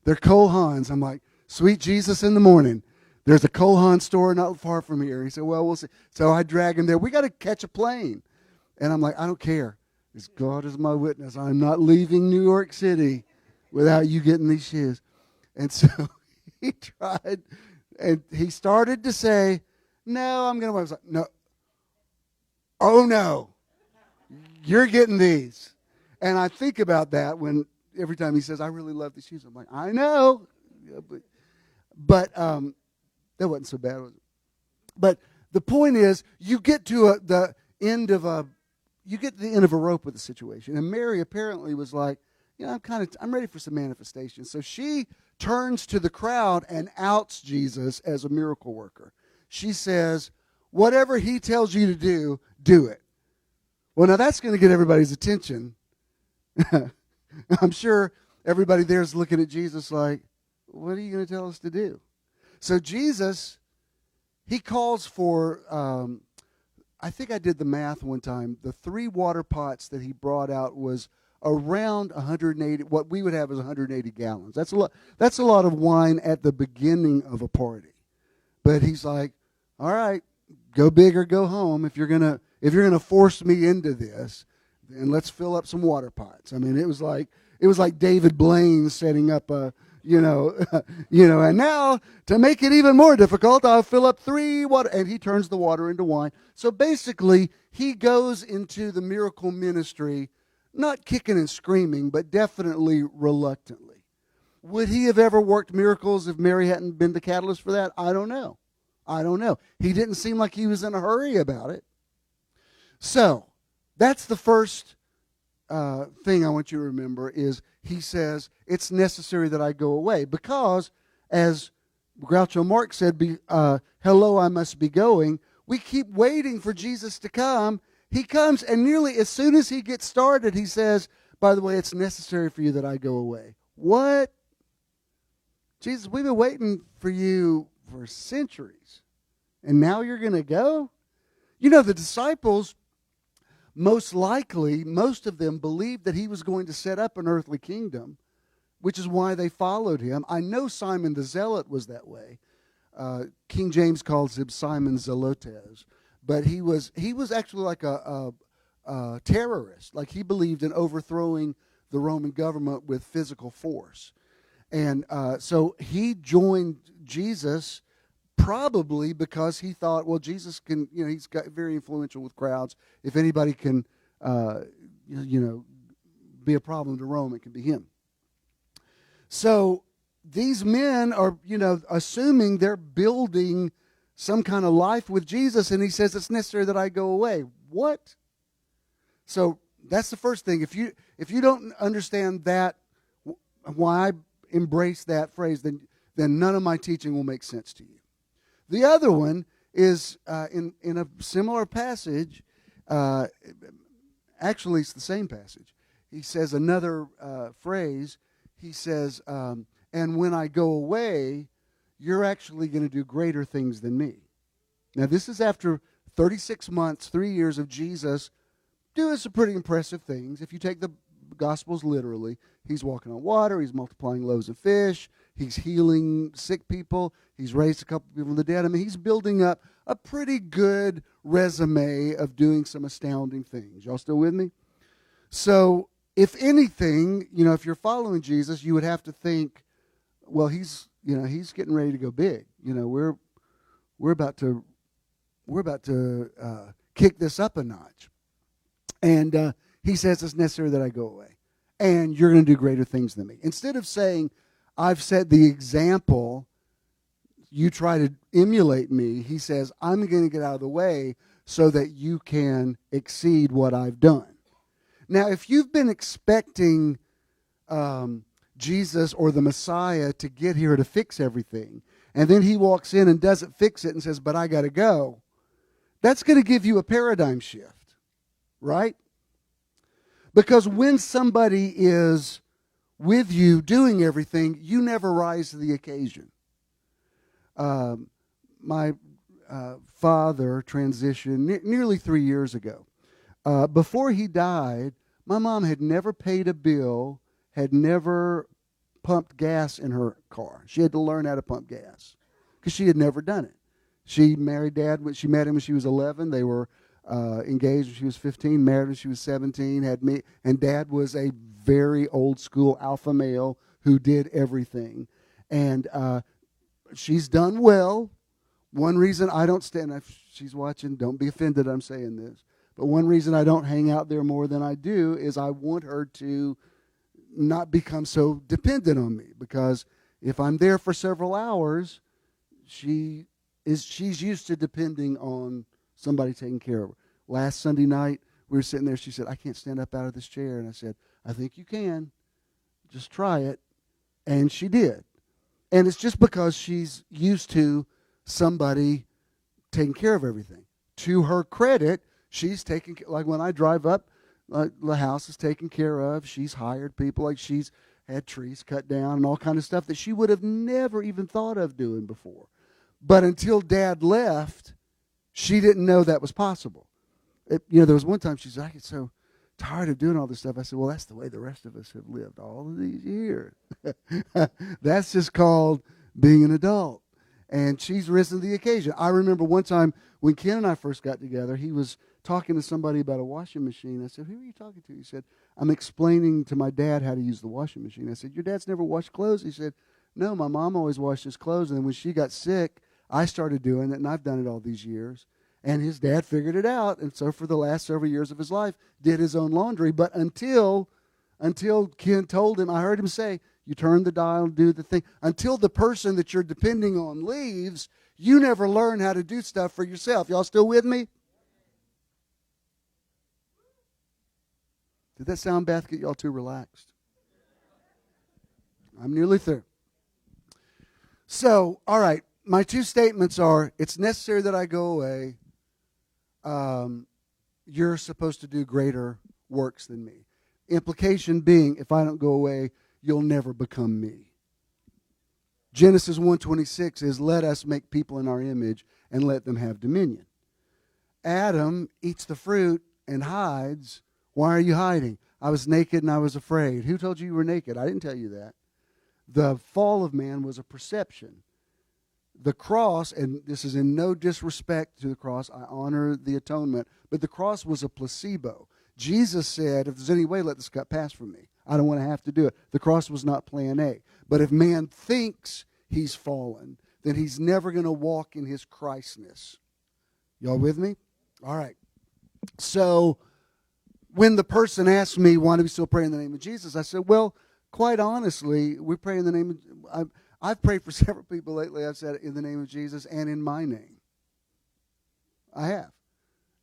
They're Cole Haan's. I'm like, sweet Jesus in the morning. There's a Cole Haan store not far from here. He said, well, we'll see. So I drag him there. We got to catch a plane. And I'm like, I don't care. As God is my witness, I'm not leaving New York City without you getting these shoes. And so he tried, and he started to say, no, I'm going to. I was like, no. Oh, no. You're getting these. And I think about that when every time he says, I really love these shoes. I'm like, I know. Yeah, but that wasn't so bad, was it? But the point is, you get to the end of a rope with the situation. And Mary apparently was like, you know, I'm ready for some manifestation. So she turns to the crowd and outs Jesus as a miracle worker. She says, whatever he tells you to do, do it. Well, now that's going to get everybody's attention. I'm sure everybody there is looking at Jesus like, what are you going to tell us to do? So Jesus, he calls for, I think I did the math one time. The 3 water pots that he brought out was around 180, what we would have is 180 gallons. That's a lot. That's a lot of wine at the beginning of a party. But he's like, all right, go big or go home. If you're gonna force me into this, then let's fill up some water pots. I mean, it was like David Blaine setting up a, and now to make it even more difficult, I'll fill up 3 water, and he turns the water into wine. So basically, he goes into the miracle ministry, not kicking and screaming, but definitely reluctantly. Would he have ever worked miracles if Mary hadn't been the catalyst for that? I don't know. He didn't seem like he was in a hurry about it. So, that's the first thing I want you to remember is he says, it's necessary that I go away. Because, as Groucho Marx said, hello, I must be going. We keep waiting for Jesus to come. He comes, and nearly as soon as he gets started, he says, by the way, it's necessary for you that I go away. What? Jesus, we've been waiting for you for centuries, and now you're going to go? You know, the disciples, most likely, most of them believed that he was going to set up an earthly kingdom, which is why they followed him. I know Simon the Zealot was that way. King James calls him Simon Zelotes. But he was actually like a terrorist. Like, he believed in overthrowing the Roman government with physical force. And so he joined Jesus probably because he thought, well, Jesus can, he's got very influential with crowds. If anybody can, be a problem to Rome, it can be him. So these men are, assuming they're building some kind of life with Jesus, and he says it's necessary that I go away. What? So that's the first thing. If you don't understand that, why I embrace that phrase, then none of my teaching will make sense to you. The other one is in a similar passage. Actually, it's the same passage. He says another phrase. He says, and when I go away, you're actually going to do greater things than me. Now, this is after 36 months, 3 years of Jesus doing some pretty impressive things. If you take the Gospels literally, he's walking on water, he's multiplying loaves of fish, he's healing sick people, he's raised a couple people from the dead. I mean, he's building up a pretty good resume of doing some astounding things. Y'all still with me? So, if anything, if you're following Jesus, you would have to think, well, he's getting ready to go big. We're about to kick this up a notch. And he says it's necessary that I go away. And you're going to do greater things than me. Instead of saying, I've set the example, you try to emulate me, he says, I'm going to get out of the way so that you can exceed what I've done. Now, if you've been expecting Jesus or the Messiah to get here to fix everything, and then he walks in and doesn't fix it and says, but I got to go, that's going to give you a paradigm shift, right? Because when somebody is with you doing everything, you never rise to the occasion. My father transitioned nearly 3 years ago. Before he died, my mom had never paid a bill, had never pumped gas in her car. She had to learn how to pump gas because she had never done it. She married Dad. She met him when she was 11. They were engaged when she was 15, married when she was 17, had me, and Dad was a very old school alpha male who did everything. And she's done well. One reason I don't stand, if she's watching, don't be offended I'm saying this, but one reason I don't hang out there more than I do is I want her to not become so dependent on me, because if I'm there for several hours, she's used to depending on somebody taking care of her. Last Sunday night, we were sitting there. She said, I can't stand up out of this chair. And I said, I think you can. Just try it. And she did. And it's just because she's used to somebody taking care of everything. To her credit, she's taking, like when I drive up, the house is taken care of. She's hired people, like she's had trees cut down and all kind of stuff that she would have never even thought of doing before. But until Dad left, she didn't know that was possible. There was one time she said, I get so tired of doing all this stuff. I said, well, that's the way the rest of us have lived all of these years. That's just called being an adult. And she's risen to the occasion. I remember one time when Ken and I first got together, he was talking to somebody about a washing machine. I said, who are you talking to? He said, I'm explaining to my dad how to use the washing machine. I said, your dad's never washed clothes? He said, no, my mom always washed his clothes. And then when she got sick, I started doing it, and I've done it all these years. And his dad figured it out, and so for the last several years of his life, did his own laundry. But until Ken told him, I heard him say, you turn the dial, do the thing. Until the person that you're depending on leaves, you never learn how to do stuff for yourself. Y'all still with me? Did that sound bad? Get y'all too relaxed? I'm nearly through. So, all right, my two statements are, it's necessary that I go away. You're supposed to do greater works than me. Implication being, if I don't go away, you'll never become me. Genesis 1:26 is, let us make people in our image and let them have dominion. Adam eats the fruit and hides. Why are you hiding? I was naked and I was afraid. Who told you were naked? I didn't tell you that. The fall of man was a perception. The cross, and this is in no disrespect to the cross, I honor the atonement, but the cross was a placebo. Jesus said, if there's any way, let this cup pass from me. I don't want to have to do it. The cross was not plan A. But if man thinks he's fallen, then he's never going to walk in his Christness. Y'all with me? All right. So when the person asked me, why do we still pray in the name of Jesus? I said, well, quite honestly, we pray in the name of... I've prayed for several people lately. I've said in the name of Jesus and in my name. I have.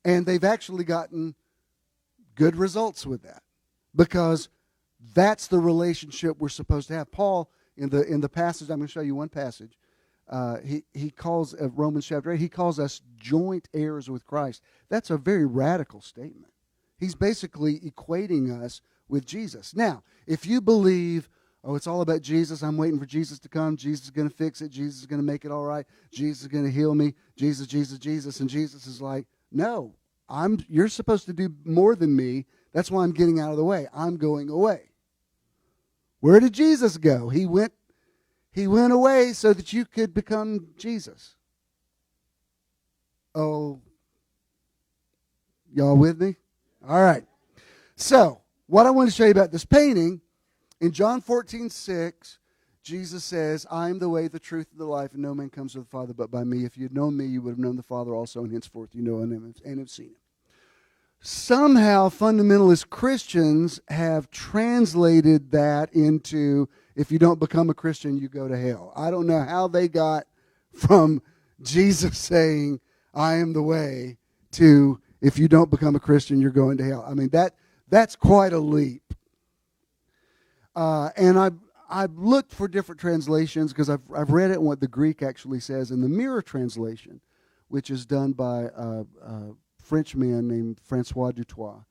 And they've actually gotten good results with that, because that's the relationship we're supposed to have. Paul, in the passage, I'm going to show you one passage. He calls, Romans chapter 8, he calls us joint heirs with Christ. That's a very radical statement. He's basically equating us with Jesus. Now, if you believe, oh, it's all about Jesus, I'm waiting for Jesus to come, Jesus is going to fix it, Jesus is going to make it all right, Jesus is going to heal me, Jesus, Jesus, Jesus, and Jesus is like, no, you're supposed to do more than me. That's why I'm getting out of the way. I'm going away. Where did Jesus go? He went away so that you could become Jesus. Oh, y'all with me? All right. So, what I want to show you about this painting, in John 14:6, Jesus says, I am the way, the truth, and the life, and no man comes to the Father but by me. If you had known me, you would have known the Father also, and henceforth you know him and have seen him. Somehow, fundamentalist Christians have translated that into, if you don't become a Christian, you go to hell. I don't know how they got from Jesus saying, I am the way, to, if you don't become a Christian, you're going to hell. I mean, that's quite a leap. And I've looked for different translations, because I've read it and what the Greek actually says. In the Mirror translation, which is done by a Frenchman named Francois Dutoit,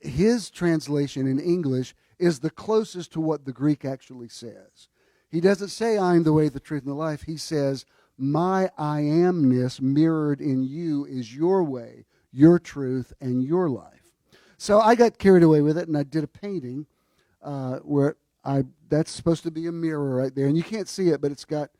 his translation in English is the closest to what the Greek actually says. He doesn't say, I am the way, the truth, and the life. He says, my I amness mirrored in you is your way, your truth, and your life. So I got carried away with it, and I did a painting where that's supposed to be a mirror right there. And you can't see it, but it's got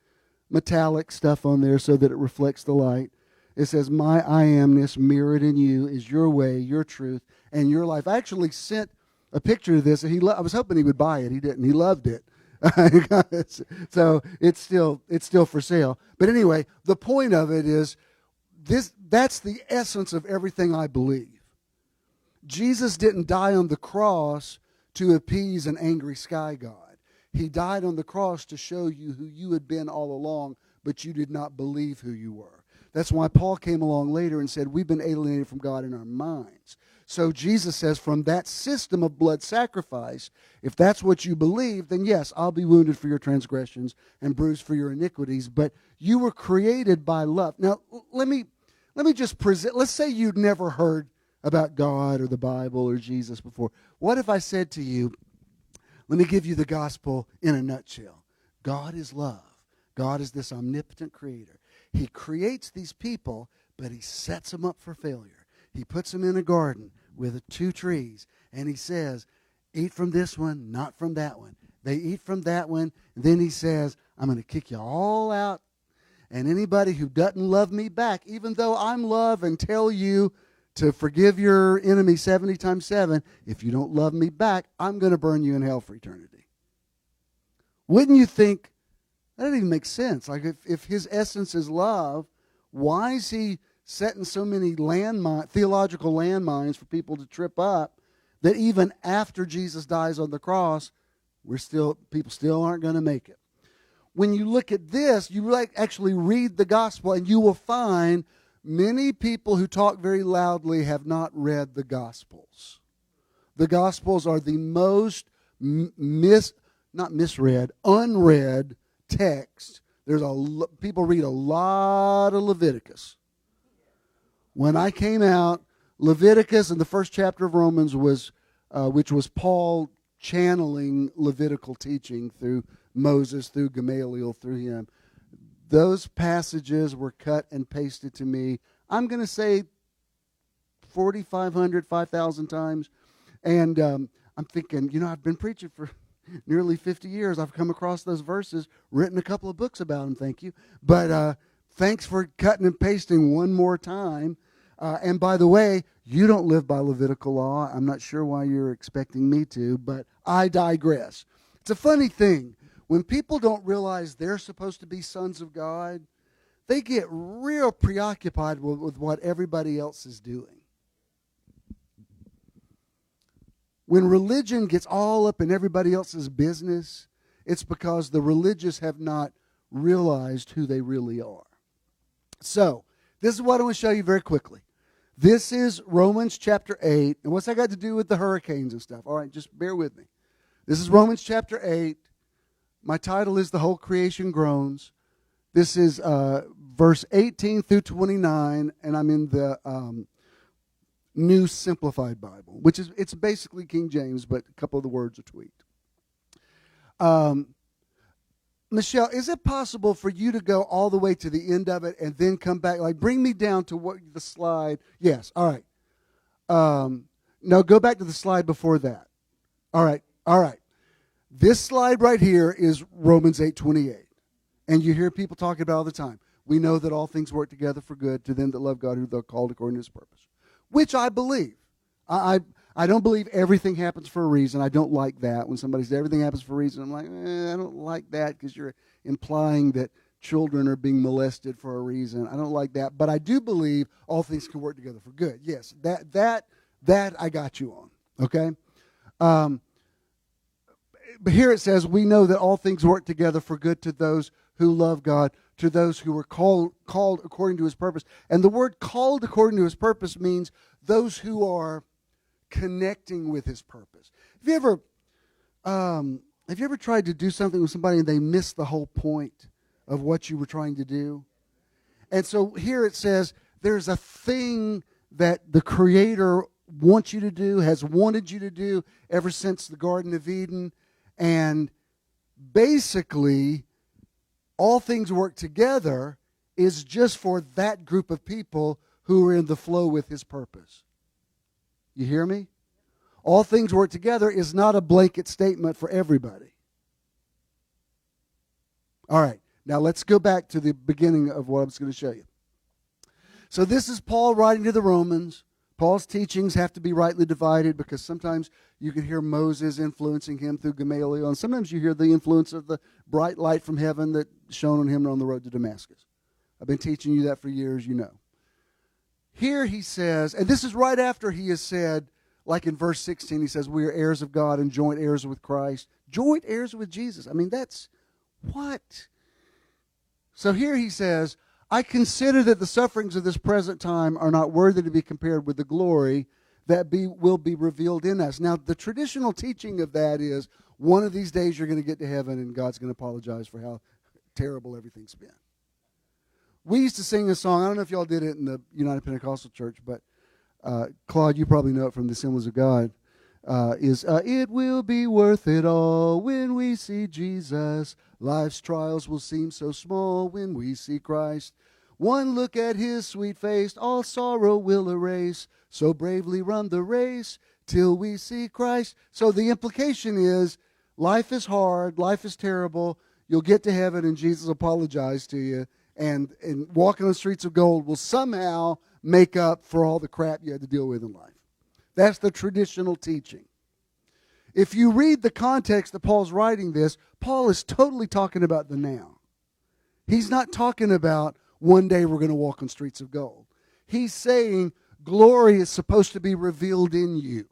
metallic stuff on there so that it reflects the light. It says, my I amness mirrored in you is your way, your truth, and your life. I actually sent a picture of this, and I was hoping he would buy it. He didn't. He loved it. So it's still for sale. But anyway, the point of it is that's the essence of everything I believe. Jesus didn't die on the cross to appease an angry sky god. He died on the cross to show you who you had been all along, but you did not believe who you were. That's why Paul came along later and said, we've been alienated from God in our minds. So Jesus says, from that system of blood sacrifice, if that's what you believe, then yes, I'll be wounded for your transgressions and bruised for your iniquities, but you were created by love. Now, let me just present, let's say you'd never heard about God or the Bible or Jesus before. What if I said to you, let me give you the gospel in a nutshell. God is love. God is this omnipotent creator. He creates these people, but he sets them up for failure. He puts them in a garden with 2 trees, and he says, eat from this one, not from that one. They eat from that one, and then he says, I'm going to kick you all out, and anybody who doesn't love me back, even though I'm love and tell you to forgive your enemy 70 times 7, if you don't love me back, I'm going to burn you in hell for eternity. Wouldn't you think, that doesn't even make sense. Like if his essence is love, why is he setting so many theological landmines for people to trip up, that even after Jesus dies on the cross, people still aren't going to make it? When you look at this, you actually read the gospel, and you will find many people who talk very loudly have not read the Gospels. The Gospels are the most unread text. People read a lot of Leviticus. When I came out, Leviticus and the first chapter of Romans was which was Paul channeling Levitical teaching through Moses, through Gamaliel, through him. Those passages were cut and pasted to me, I'm going to say 4,500, 5,000 times. And I'm thinking, I've been preaching for nearly 50 years. I've come across those verses, written a couple of books about them, thank you. But thanks for cutting and pasting one more time. And by the way, you don't live by Levitical law. I'm not sure why you're expecting me to, but I digress. It's a funny thing. When people don't realize they're supposed to be sons of God, they get real preoccupied with what everybody else is doing. When religion gets all up in everybody else's business, it's because the religious have not realized who they really are. So, this is what I want to show you very quickly. This is Romans chapter 8. And what's that got to do with the hurricanes and stuff? All right, just bear with me. This is Romans chapter 8. My title is The Whole Creation Groans. This is verse 18 through 29, and I'm in the New Simplified Bible, which is, it's basically King James, but a couple of the words are tweaked. Michelle, is it possible for you to go all the way to the end of it and then come back? Like, bring me down to what the slide. Yes, all right. No, go back to the slide before that. All right. This slide right here is Romans 8:28. And you hear people talking about it all the time. We know that all things work together for good to them that love God, who they're called according to his purpose. Which I believe. I don't believe everything happens for a reason. I don't like that. When somebody says everything happens for a reason, I'm like, I don't like that because you're implying that children are being molested for a reason. I don't like that. But I do believe all things can work together for good. Yes, that I got you on. Okay? But here it says, we know that all things work together for good to those who love God, to those who were called according to his purpose. And the word called according to his purpose means those who are connecting with his purpose. Have you ever tried to do something with somebody and they missed the whole point of what you were trying to do? And so here it says there's a thing that the Creator wants you to do, has wanted you to do ever since the Garden of Eden. And basically, all things work together is just for that group of people who are in the flow with his purpose. You hear me? All things work together is not a blanket statement for everybody. All right, now let's go back to the beginning of what I was going to show you. So this is Paul writing to the Romans. Paul's teachings have to be rightly divided because sometimes you can hear Moses influencing him through Gamaliel, and sometimes you hear the influence of the bright light from heaven that shone on him on the road to Damascus. I've been teaching you that for years, you know. Here he says, and this is right after he has said, like in verse 16, he says, we are heirs of God and joint heirs with Christ. Joint heirs with Jesus. I mean, that's what? So here he says, I consider that the sufferings of this present time are not worthy to be compared with the glory that will be revealed in us. Now, the traditional teaching of that is one of these days you're going to get to heaven and God's going to apologize for how terrible everything's been. We used to sing a song, I don't know if y'all did it in the United Pentecostal Church, but Claude, you probably know it from the Assemblies of God, it will be worth it all when we see Jesus. Life's trials will seem so small when we see Christ. One look at his sweet face, all sorrow will erase. So bravely run the race till we see Christ. So the implication is, life is hard, life is terrible. You'll get to heaven and Jesus will apologize to you. And walking on the streets of gold will somehow make up for all the crap you had to deal with in life. That's the traditional teaching. If you read the context that Paul's writing this, Paul is totally talking about the now. He's not talking about one day we're going to walk on streets of gold. He's saying glory is supposed to be revealed in you.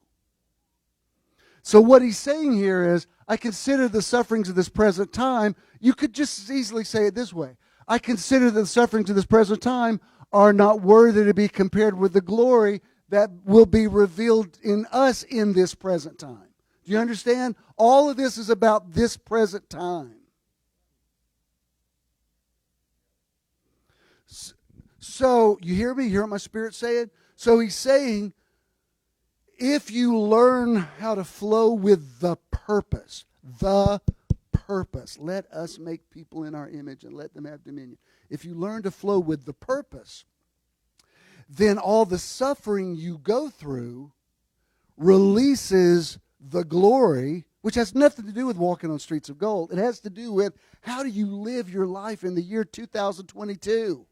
So what he's saying here is, I consider the sufferings of this present time. You could just as easily say it this way. I consider the sufferings of this present time are not worthy to be compared with the glory that will be revealed in us in this present time. Do you understand? All of this is about this present time. So, you hear me? You hear what my spirit's saying? So he's saying, if you learn how to flow with the purpose, let us make people in our image and let them have dominion. If you learn to flow with the purpose, then all the suffering you go through releases the glory, which has nothing to do with walking on streets of gold. It has to do with how do you live your life in the year 2022.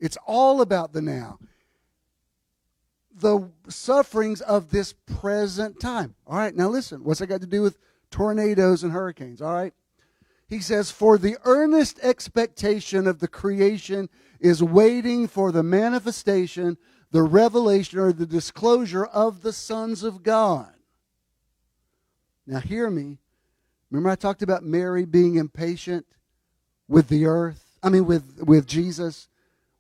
It's all about the now. The sufferings of this present time. All right, now listen. What's that got to do with tornadoes and hurricanes? All right. He says, for the earnest expectation of the creation is waiting for the manifestation, the revelation, or the disclosure of the sons of God. Now hear me. Remember I talked about Mary being impatient with the earth? With Jesus?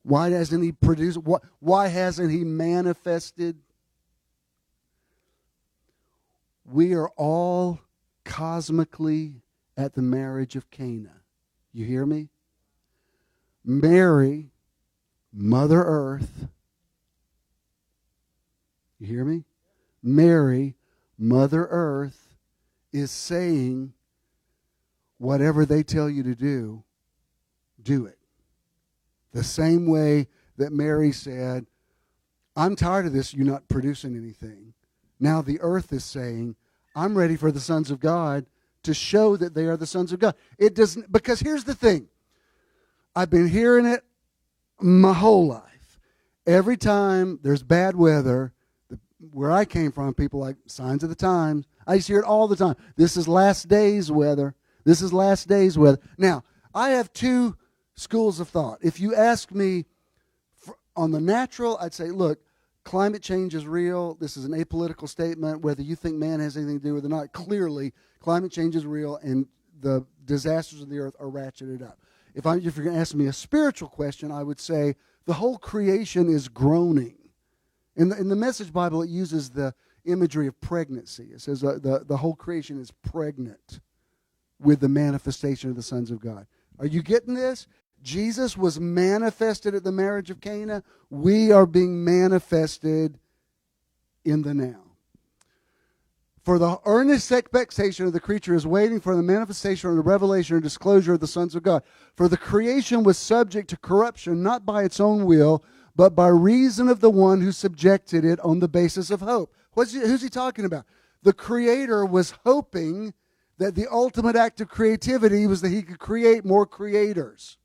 Why hasn't he produced? Why hasn't he manifested? We are all cosmically at the marriage of Cana. You hear me? Mary, Mother Earth. You hear me? Mary, Mother Earth, is saying, whatever they tell you to do, do it. The same way that Mary said, I'm tired of this, you not producing anything. Now the earth is saying, I'm ready for the sons of God to show that they are the sons of God. It doesn't, because here's the thing. I've been hearing it my whole life. Every time there's bad weather, where I came from, people like signs of the times, I used to hear it all the time. This is last days weather. This is last days weather. Now, I have two schools of thought. If you ask me on the natural, I'd say, look, climate change is real. This is an apolitical statement. Whether you think man has anything to do with it or not, clearly climate change is real and the disasters of the earth are ratcheted up. If you're going to ask me a spiritual question, I would say the whole creation is groaning. In the Message Bible, it uses the imagery of pregnancy. It says the whole creation is pregnant with the manifestation of the sons of God. Are you getting this? Jesus was manifested at the marriage of Cana. We are being manifested in the now. For the earnest expectation of the creature is waiting for the manifestation or the revelation or disclosure of the sons of God. For the creation was subject to corruption, not by its own will, but by reason of the one who subjected it on the basis of hope. Who's he talking about? The Creator was hoping that the ultimate act of creativity was that he could create more creators.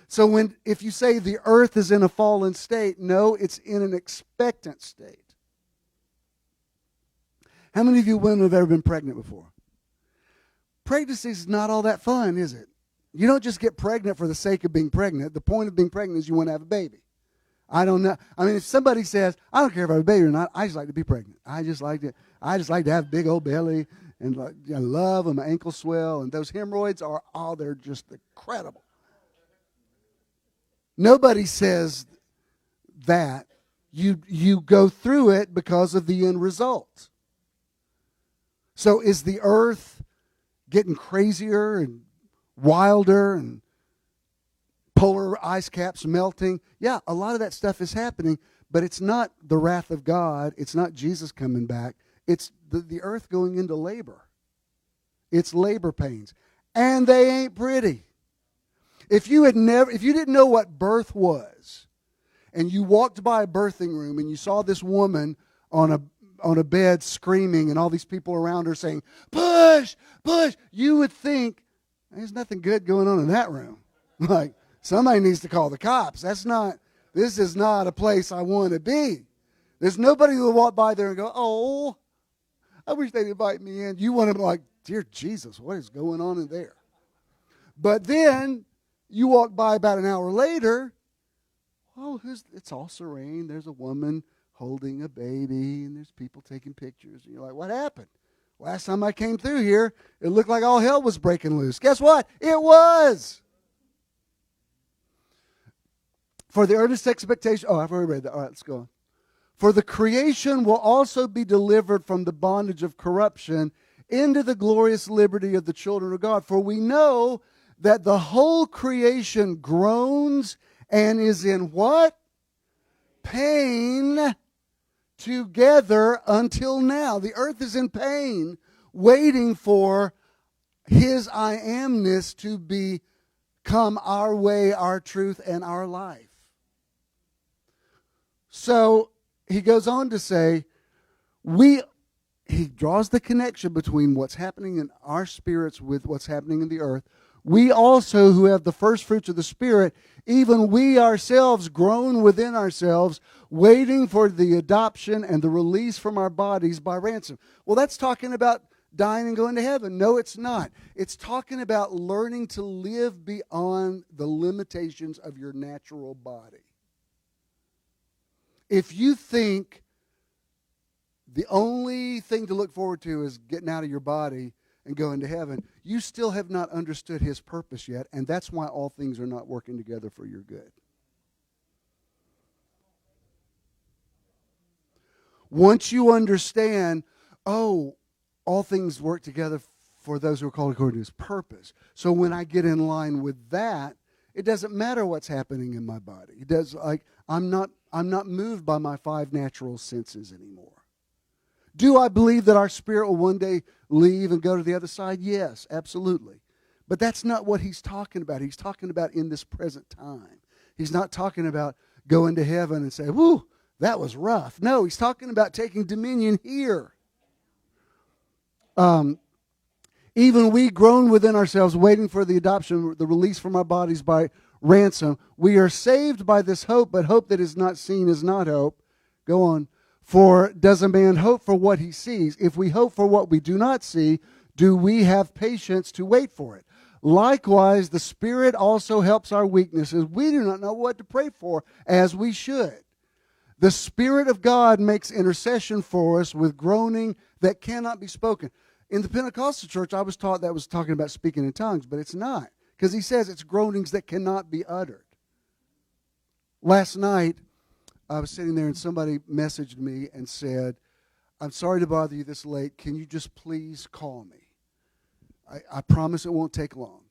So if you say the earth is in a fallen state, no, it's in an expectant state. How many of you women have ever been pregnant before? Pregnancy is not all that fun, is it? You don't just get pregnant for the sake of being pregnant. The point of being pregnant is you want to have a baby. I don't know. I mean, if somebody says, I don't care if I have a baby or not, I just like to be pregnant. I just like to have a big old belly and I love and my ankles swell and those hemorrhoids they're just incredible. Nobody says that. You go through it because of the end result. So is the earth getting crazier and wilder and polar ice caps melting? Yeah, a lot of that stuff is happening, but it's not the wrath of God. It's not Jesus coming back. It's the earth going into labor. It's labor pains. And they ain't pretty. If you didn't know what birth was, and you walked by a birthing room and you saw this woman on a bed screaming and all these people around her saying, push, push, you would think, there's nothing good going on in that room. Like, somebody needs to call the cops. This is not a place I want to be. There's nobody who will walk by there and go, oh, I wish they'd invite me in. You want to be like, dear Jesus, what is going on in there? But then you walk by about an hour later, it's all serene. There's a woman holding a baby, and there's people taking pictures. And you're like, what happened? Last time I came through here, it looked like all hell was breaking loose. Guess what? It was. For the earnest expectation, I've already read that. All right, let's go on. For the creation will also be delivered from the bondage of corruption into the glorious liberty of the children of God. For we know that the whole creation groans and is in what? Pain together until now. The earth is in pain, waiting for his I amness to become our way, our truth, and our life. So he goes on to say, he draws the connection between what's happening in our spirits with what's happening in the earth. We also, who have the first fruits of the Spirit, even we ourselves groan within ourselves, waiting for the adoption and the release from our bodies by ransom. Well, that's talking about dying and going to heaven. No, it's not. It's talking about learning to live beyond the limitations of your natural body. If you think the only thing to look forward to is getting out of your body and going to heaven, you still have not understood his purpose yet, and that's why all things are not working together for your good. Once you understand, all things work together for those who are called according to his purpose. So when I get in line with that, it doesn't matter what's happening in my body. It does, I'm not moved by my 5 natural senses anymore. Do I believe that our spirit will one day leave and go to the other side? Yes, absolutely. But that's not what he's talking about. He's talking about in this present time. He's not talking about going to heaven and say, whoo, that was rough. No, he's talking about taking dominion here. Even we groan within ourselves, waiting for the adoption, the release from our bodies by ransom. We are saved by this hope, but hope that is not seen is not hope. Go on. For does a man hope for what he sees? If we hope for what we do not see, do we have patience to wait for it? Likewise, the Spirit also helps our weaknesses. We do not know what to pray for as we should. The Spirit of God makes intercession for us with groaning that cannot be spoken. In the Pentecostal church, I was taught that was talking about speaking in tongues, but it's not. Because he says it's groanings that cannot be uttered. Last night, I was sitting there and somebody messaged me and said, I'm sorry to bother you this late. Can you just please call me? I promise it won't take long.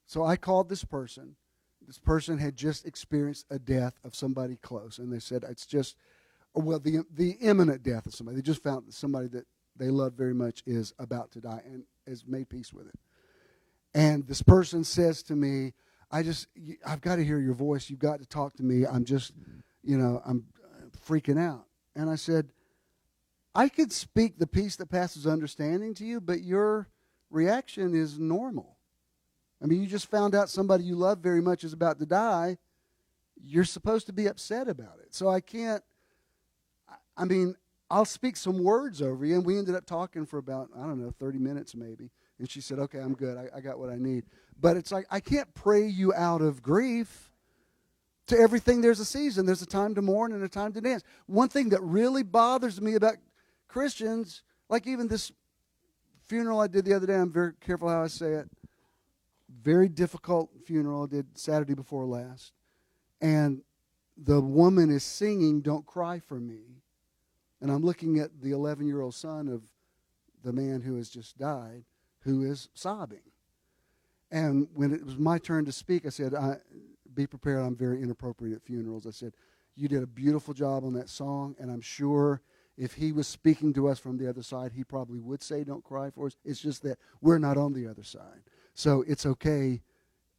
So I called this person. This person had just experienced a death of somebody close. And they said it's just, the imminent death of somebody. They just found that somebody that they love very much is about to die and has made peace with it. And this person says to me, I've got to hear your voice. You've got to talk to me. I'm just, I'm freaking out. And I said, I could speak the peace that passes understanding to you, but your reaction is normal. I mean, you just found out somebody you love very much is about to die. You're supposed to be upset about it. So I'll speak some words over you. And we ended up talking for about, 30 minutes maybe. And she said, okay, I'm good. I got what I need. But it's like, I can't pray you out of grief. To everything, there's a season. There's a time to mourn and a time to dance. One thing that really bothers me about Christians, like even this funeral I did the other day, I'm very careful how I say it. Very difficult funeral I did Saturday before last. And the woman is singing, "Don't Cry for Me." And I'm looking at the 11-year-old son of the man who has just died, who is sobbing. And when it was my turn to speak, I said, be prepared, I'm very inappropriate at funerals. I said, you did a beautiful job on that song, and I'm sure if he was speaking to us from the other side, he probably would say, don't cry for us. It's just that we're not on the other side. So it's okay.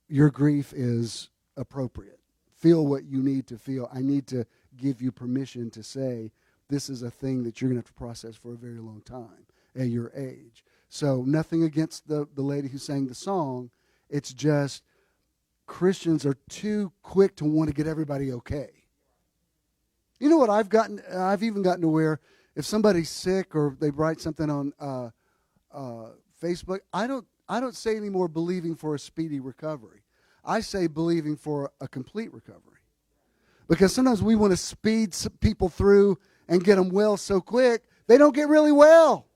Your grief is appropriate. Feel what you need to feel. I need to give you permission to say, this is a thing that you're going to have to process for a very long time at your age. So nothing against the lady who sang the song. It's just Christians are too quick to want to get everybody okay. You know what I've even gotten to where if somebody's sick or they write something on Facebook, I don't say anymore believing for a speedy recovery. I say believing for a complete recovery. Because sometimes we want to speed people through and get them well so quick, they don't get really well.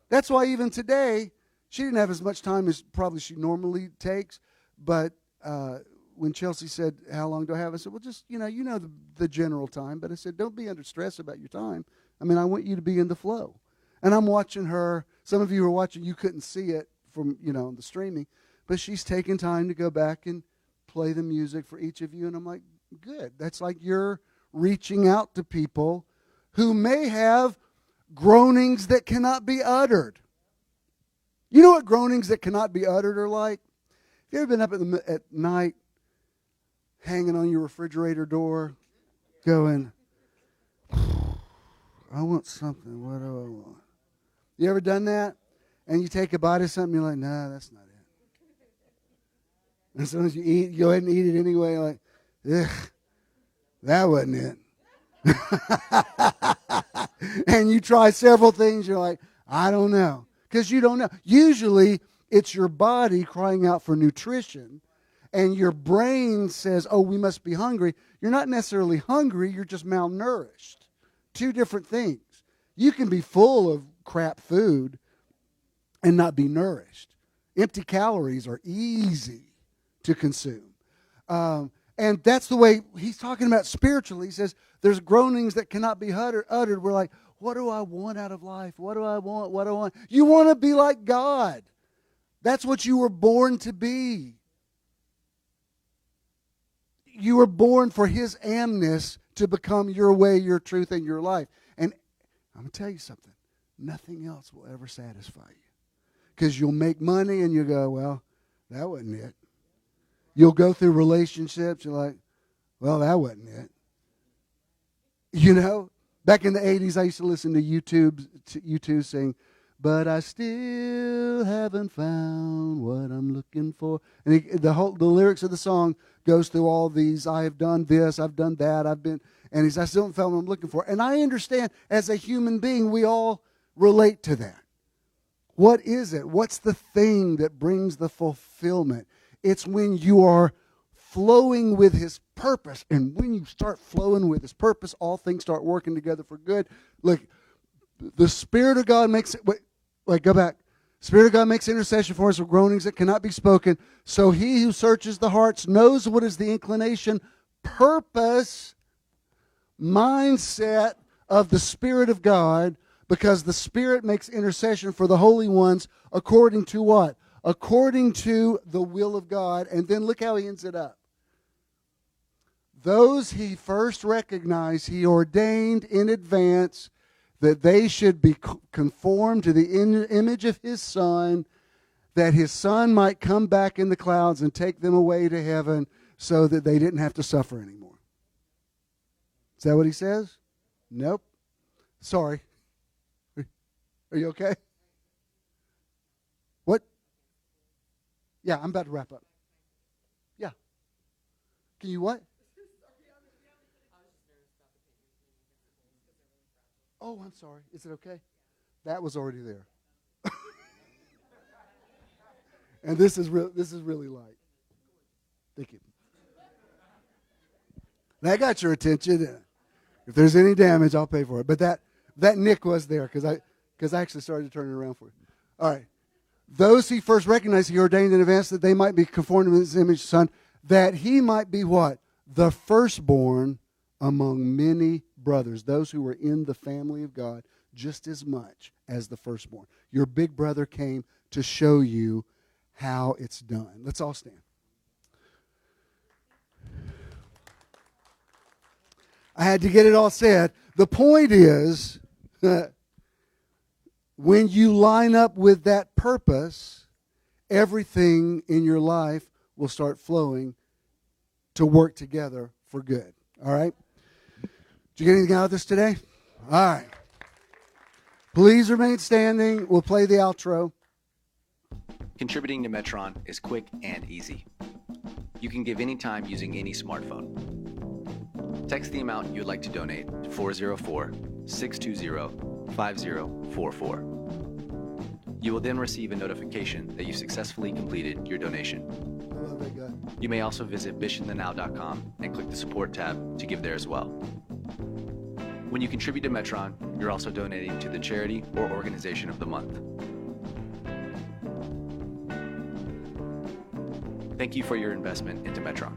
That's why even today, she didn't have as much time as probably she normally takes. But when Chelsea said, how long do I have? I said, well, just, the general time. But I said, don't be under stress about your time. I mean, I want you to be in the flow. And I'm watching her. Some of you who are watching, you couldn't see it from, the streaming. But she's taking time to go back and play the music for each of you. And I'm like, good. That's like you're reaching out to people who may have groanings that cannot be uttered. You know what groanings that cannot be uttered are like? Have you ever been up at night, hanging on your refrigerator door, going, I want something. What do I want? You ever done that? And you take a bite of something, you're like, nah, that's not it. And as soon as you eat, you go ahead and eat it anyway, like, ugh, that wasn't it. And you try several things, you're like, I don't know. Because you don't know. Usually, it's your body crying out for nutrition, and your brain says, oh, we must be hungry. You're not necessarily hungry, you're just malnourished. Two different things. You can be full of crap food and not be nourished. Empty calories are easy to consume. And that's the way he's talking about spiritually. He says, there's groanings that cannot be uttered. We're like, what do I want out of life? What do I want? What do I want? You want to be like God. That's what you were born to be. You were born for His amness to become your way, your truth, and your life. And I'm going to tell you something. Nothing else will ever satisfy you. Because you'll make money and you go, well, that wasn't it. You'll go through relationships, you're like, well, that wasn't it. You know, back in the 80s, I used to listen to YouTube sing, but I still haven't found what I'm looking for. And the lyrics of the song goes through all these, I have done this, I've done that, and I still haven't found what I'm looking for. And I understand, as a human being, we all relate to that. What is it? What's the thing that brings the fulfillment? It's when you are flowing with His purpose. And when you start flowing with His purpose, all things start working together for good. Look, the Spirit of God makes it, go back. Spirit of God makes intercession for us with groanings that cannot be spoken. So He who searches the hearts knows what is the inclination, purpose, mindset of the Spirit of God, because the Spirit makes intercession for the holy ones according to what? According to the will of God. And then look how he ends it up. Those He first recognized, He ordained in advance that they should be conformed to the image of His Son, that His Son might come back in the clouds and take them away to heaven so that they didn't have to suffer anymore. Is that what he says? Nope. Sorry. Are you okay? What? Yeah, I'm about to wrap up. Yeah. Can you what? Oh, I'm sorry. Is it okay? That was already there. And this is really light. Thank you. That got your attention. If there's any damage, I'll pay for it. But that nick was there because I actually started to turn it around for you. All right. Those He first recognized, He ordained in advance that they might be conformed to His image, Son, that He might be what? The firstborn among many brothers, those who were in the family of God just as much as the firstborn. Your big brother came to show you how it's done. Let's all stand. I had to get it all said. The point is, when you line up with that purpose, everything in your life will start flowing to work together for good. All right? Did you get anything out of this today? All right. Please remain standing. We'll play the outro. Contributing to Metron is quick and easy. You can give anytime using any smartphone. Text the amount you would like to donate to 404-620-5044. You will then receive a notification that you successfully completed your donation. You may also visit bishonthennow.com and click the support tab to give there as well. When you contribute to Metron, you're also donating to the charity or organization of the month. Thank you for your investment into Metron.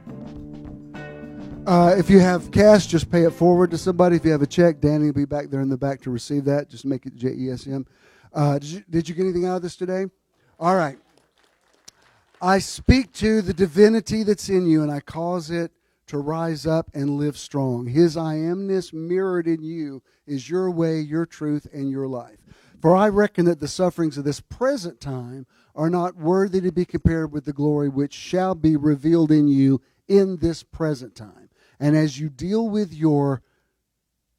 If you have cash, just pay it forward to somebody. If you have a check, Danny will be back there in the back to receive that. Just make it JESM. Did you get anything out of this today? All right. I speak to the divinity that's in you, and I cause it to rise up and live strong. His I amness mirrored in you is your way, your truth, and your life. For I reckon that the sufferings of this present time are not worthy to be compared with the glory which shall be revealed in you in this present time. And as you deal with your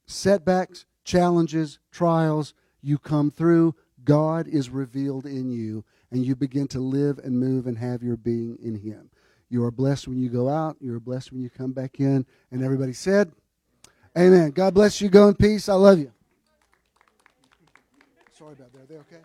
setbacks, challenges, trials, you come through, God is revealed in you, and you begin to live and move and have your being in Him. You are blessed when you go out. You are blessed when you come back in. And everybody said, amen. God bless you. Go in peace. I love you. Sorry about that. Are they okay?